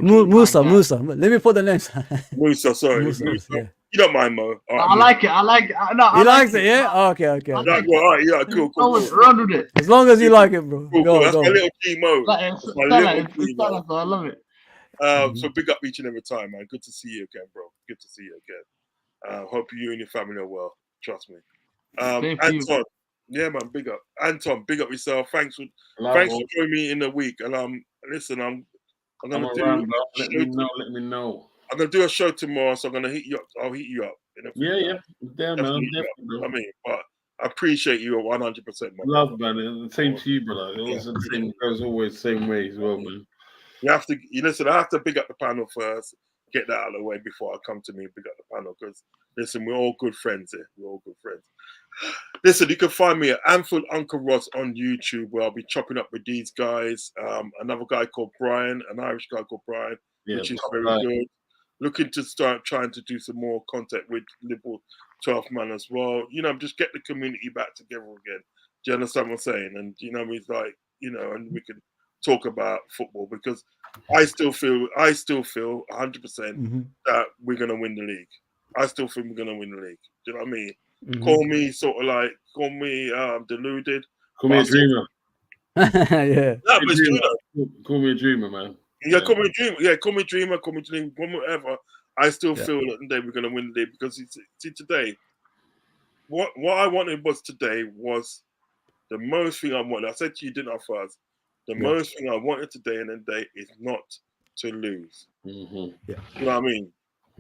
S1: Musa. Let me put the names.
S4: Musa, sorry. Musa. Yeah. You don't mind, Mo. Right,
S3: I like it. No,
S1: he likes it, yeah? Oh, okay.
S4: All right, yeah, cool.
S3: Run with it.
S1: As long as you like it, bro.
S4: Cool. That's my little G Mo.
S3: I love it.
S4: So big up each and every time, man. Good to see you again, bro. Good to see you again. Hope you and your family are well. Trust me. Anton, yeah, man, big up. Anton, big up yourself. Thanks for joining me in the week. And listen, I'm gonna
S2: around, bro. Let me know.
S4: I'm gonna do a show tomorrow, so I'm gonna hit you up. I'll hit you up.
S2: Yeah, man. Definitely,
S4: I mean, but I appreciate you 100%.
S2: Love, man. The same to you, brother. It was the same. Goes always the same way as well, man.
S4: Listen. I have to big up the panel first. Get that out of the way before I come to me and big up the panel, because listen, we're all good friends here. We're all good friends. Listen, you can find me at Anfield Uncle Ross on YouTube, where I'll be chopping up with these guys. Another guy called Brian, an Irish guy called Brian, which is very good. Looking to start trying to do some more content with Liverpool 12 man as well. Just get the community back together again. Do you understand what I'm saying? And it's like, and we can talk about football, because I still feel 100% that we're gonna win the league. I still think we're gonna win the league. Do you know what I mean? Call me deluded.
S2: Call me a dreamer.
S1: Yeah.
S4: No, but it's true though.
S2: Call me a dreamer, man.
S4: Yeah, call me a dreamer. Yeah, call me a dreamer. Call me a dreamer. Whatever. I still feel that today we're gonna win the league, because see today, what I wanted today was the most thing I wanted. I said to you, didn't I, first? The most thing I wanted today in the day is not to lose.
S2: Mm-hmm.
S1: Yeah.
S4: You know what I mean?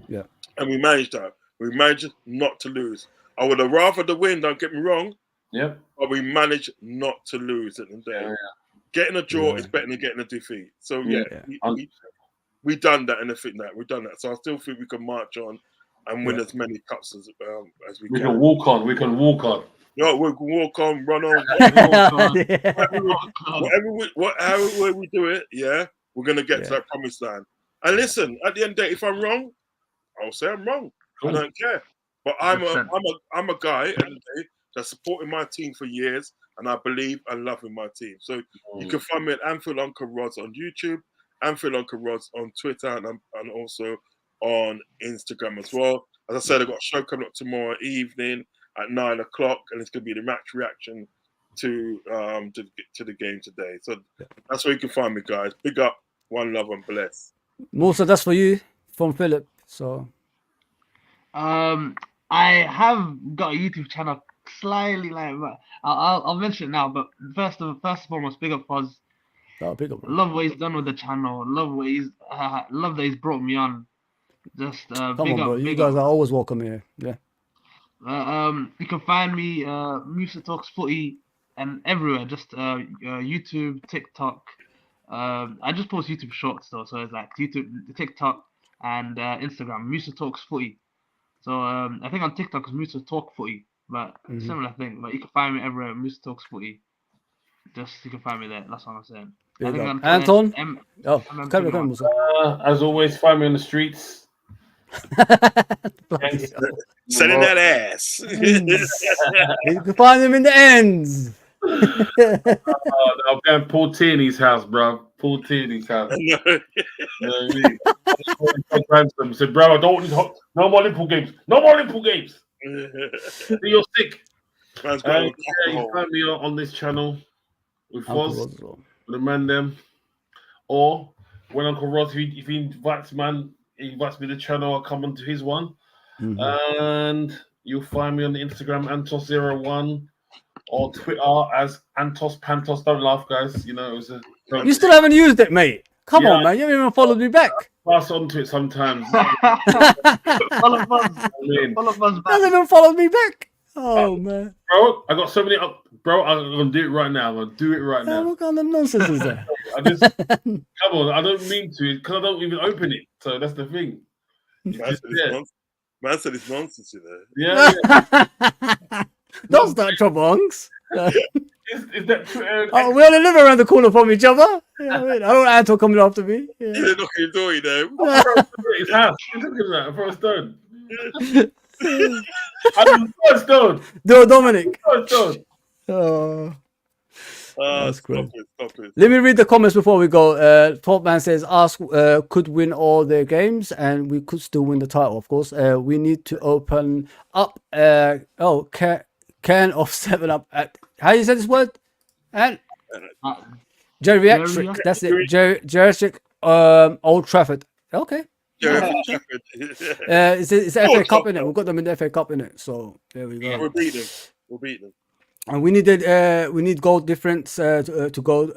S1: Yeah.
S4: And we managed that. We managed not to lose. I would have rather the win, don't get me wrong.
S2: Yeah.
S4: But we managed not to lose at the day. Yeah. Getting a draw is better than getting a defeat. So we done that, and I think that we've done that. So I still think we can march on and win as many cups as we can.
S2: We can walk on. We can walk on.
S4: Yeah, we can walk on, run on. However we do it, we're gonna get to that promised land. And listen, at the end of the day, if I'm wrong, I'll say I'm wrong. Cool. I don't care. But I'm a guy at the end of the day that's supporting my team for years, and I believe and love in my team. So you can find me at Anfield Uncle Rods on YouTube, Anfield Uncle Rods on Twitter, and also on Instagram as well. As I said, I've got a show coming up tomorrow evening at 9 o'clock, and it's going to be the match reaction to the game today. So that's where you can find me, guys. Big up, one love, and bless.
S1: Musa, that's for you from Philip. So,
S3: I have got a YouTube channel, slightly I'll mention it now. But first and foremost, big up Foz.
S1: Big up.
S3: Love what he's done with the channel. Love that he's brought me on. Just
S1: come on, bro. You guys are always welcome here. Yeah.
S3: You can find me Musa Talks Footy and everywhere. Just YouTube, TikTok. I just post YouTube shorts though, so it's like YouTube, TikTok, and Instagram. Musa Talks Footy. So I think on TikTok is Musa Talk Footy, but similar thing. But you can find me everywhere. Musa Talks Footy. You can find me there. That's what I'm saying. I think on
S1: Anton.
S3: come
S1: Musa.
S2: As always, find me on the streets.
S4: Selling that ass.
S1: You can find them in the ends.
S2: I'm going Paul Tierney's house, bro. Paul Tierney's house. You know what I mean? Said, bro, I don't need no more Liverpool games. No more Liverpool games. You're sick. You find me on this channel with Foz, with the man them, or when Uncle Ross, if he invites me to the channel, I'll come onto his one. And you'll find me on the Instagram, Antos01, or Twitter as Antos Pantos. Don't laugh, guys. You know, it was
S1: you still haven't used it, mate. Come on, man. You haven't even followed me back.
S2: Pass on to it sometimes.
S3: Follow us back.
S1: Hasn't even followed me back. Oh, man.
S2: Bro, I got so many up. Bro, I'm going to do it right now. I'm going to do it right now.
S1: What kind of nonsense is that?
S2: Come on, I don't mean to, because I don't even open it. So that's the thing.
S4: Man said it's nonsense, you know.
S2: Yeah.
S1: Don't start trouble, Hunks.
S2: Is that
S1: we only live around the corner from each other. I don't want Anton coming after me.
S4: Yeah. They're knocking your door, you know.
S2: His house. Look at that. I throw a stone. I'm a stone.
S1: Do Dominic.
S2: Stone.
S1: Oh. That's great.
S4: Stop it.
S1: Let me read the comments before we go. Top Man says, "Ask could win all their games, and we could still win the title. Of course, we need to open up. Can of 7-Up at how you say this word? And geriatric. That's it. Geriatric. Old Trafford. Okay. It's FA Cup in it. We've got them in the FA Cup in it. So there we go.
S4: We'll beat them.
S1: And we need goal difference to go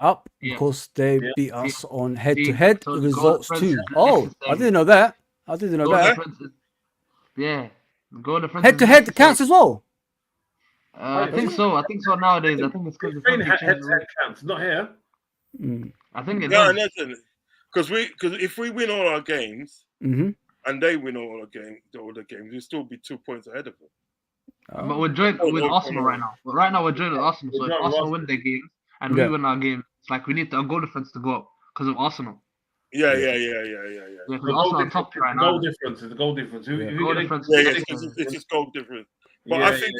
S1: up because they beat us on head-to-head results too. Oh, I didn't know that. I didn't know that.
S3: Goal difference.
S1: Head-to-head counts as well.
S3: I think so. I think so nowadays. I think it's because
S2: head-to-head counts, not here.
S3: I think it does.
S4: Because if we win all our games and they win all the games, we'll still be 2 points ahead of them.
S3: But we're joined with Arsenal right now. But right now we're joined with Arsenal. So if Arsenal win their games and we win our game, it's like we need our goal difference to go up because of Arsenal.
S4: Yeah.
S3: Because Arsenal are top right now.
S2: Goal difference is the goal difference.
S4: It's just goal difference. But I think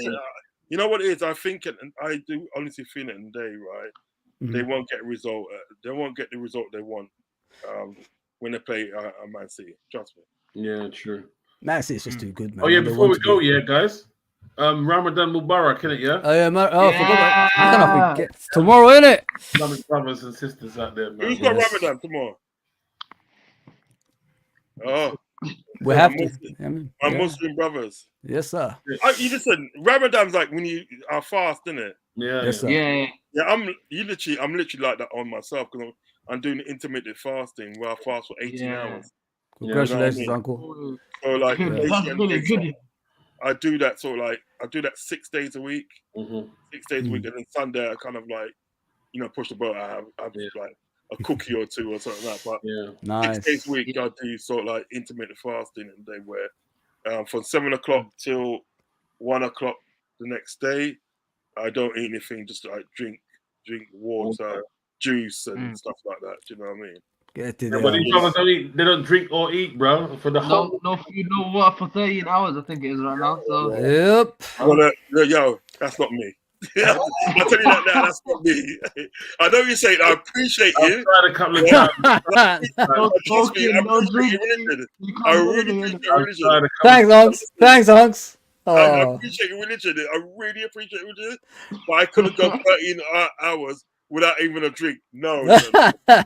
S4: you know what it is. I think, and I do honestly feel it in the day, right? They won't get a result. They won't get the result they want when they play Man City. Trust me.
S2: Yeah, true.
S1: Man City is just too good, man.
S2: Oh yeah, before we go, guys. Ramadan Mubarak, innit? Yeah.
S1: Oh yeah, forgot. How can I forget? Tomorrow, innit?
S2: Islamic brothers and sisters out there, man.
S4: Who's got Ramadan tomorrow? Oh,
S1: we have to.
S4: Our Muslim brothers.
S1: Yes, sir.
S4: You listen. Ramadan's like when you are fast, isn't it?
S2: Yeah.
S1: Yes, sir.
S3: Yeah.
S4: I'm literally like that on myself because I'm doing intermittent fasting where I fast for 18 hours.
S1: Congratulations, Uncle.
S4: So like,
S3: That's really good.
S4: I do that 6 days a week. 6 days a week, and then Sunday I kind of like, push the boat. I have like a cookie or two or something like that. But
S1: nice.
S4: 6 days a week I do sort of like intermittent fasting, and they where from 7 o'clock till 1 o'clock the next day, I don't eat anything. Just like drink water, juice, and stuff like that. Do you know what I mean?
S2: But these brothers they don't drink or eat, bro. For the whole
S3: no food, no water for 13 hours. I think it is right now. So
S1: yep.
S4: Well, that's not me. I'll tell you that now. That's not me. I know you say it. I appreciate you.
S2: I've tried a couple of times.
S3: No drinking.
S4: I really appreciate your religion.
S1: Thanks, Hunks.
S4: I appreciate your religion. I really appreciate your religion. But I couldn't go 13 hours without even a drink. No. I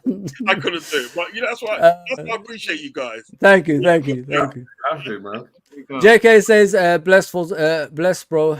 S4: couldn't do it. But that's why I appreciate you guys.
S1: Thank you.
S2: Absolutely, man.
S1: JK says, bless, bro.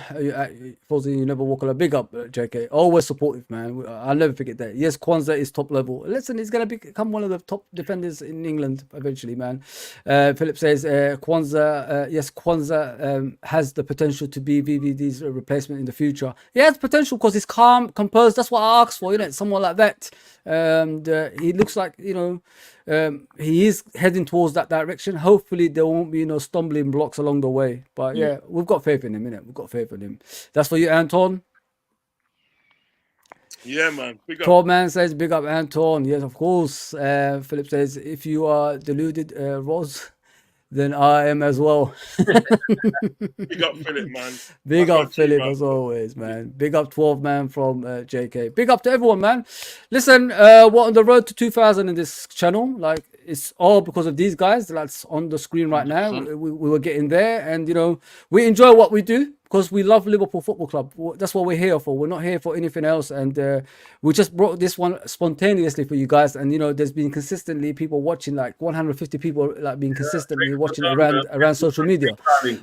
S1: Fozzy, you never walk alone. Big up, JK. Always supportive, man. I'll never forget that. Yes, Kwanzaa is top level. Listen, he's going to become one of the top defenders in England eventually, man. Philip says, Kwanzaa, yes, Kwanzaa has the potential to be VVD's replacement in the future. He has potential because he's calm, composed. That's what I asked for, someone like that. And he looks like, he is heading towards that direction. Hopefully there won't be stumbling blocks along the way. But yeah, we've got faith in him, innit? We've got faith in him. That's for you, Anton.
S4: Yeah, man. Big up.
S1: 12 man says, big up, Anton. Yes, of course. Philip says, if you are deluded, Roz, then I am as well.
S4: Big up, Philip, man.
S1: Big up, Philip, as always, man. Big up, 12 man from JK. Big up to everyone, man. Listen, we're on the road to 2,000 in this channel. Like, it's all because of these guys that's on the screen right now. We were getting there, and we enjoy what we do because we love Liverpool Football Club. That's what we're here for. We're not here for anything else, and we just brought this one spontaneously for you guys. And there's been consistently people watching, like 150 people, like being consistently watching around social media.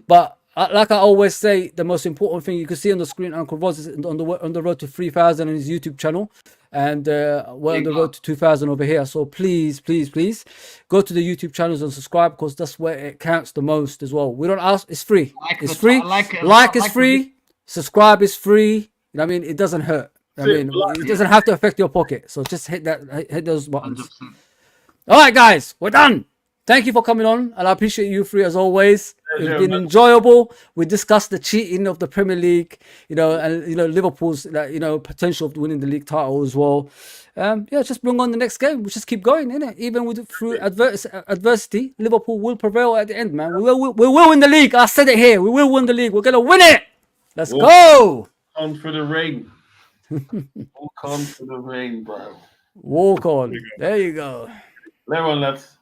S1: But like I always say, the most important thing you can see on the screen, Uncle Roz is on the road to 3,000 on his YouTube channel, and we're on the road to 2,000 over here. So please go to the YouTube channels and subscribe because that's where it counts the most as well. We don't ask; it's free. It's free. Like is free. Subscribe is free. You know what I mean? It doesn't hurt. It doesn't have to affect your pocket. So just hit those buttons. 100%. All right, guys, we're done. Thank you for coming on, and I appreciate you three as always. It's been enjoyable. We discussed the cheating of the Premier League, and Liverpool's potential of winning the league title as well. Just bring on the next game. We just keep going, innit? Even through adversity, Liverpool will prevail at the end, man. We will win the league. I said it here. We will win the league. We're gonna win it. Let's go.
S2: On for the rain. Walk on for the rain, bro.
S1: Walk on. There you go.
S2: Later on, lads.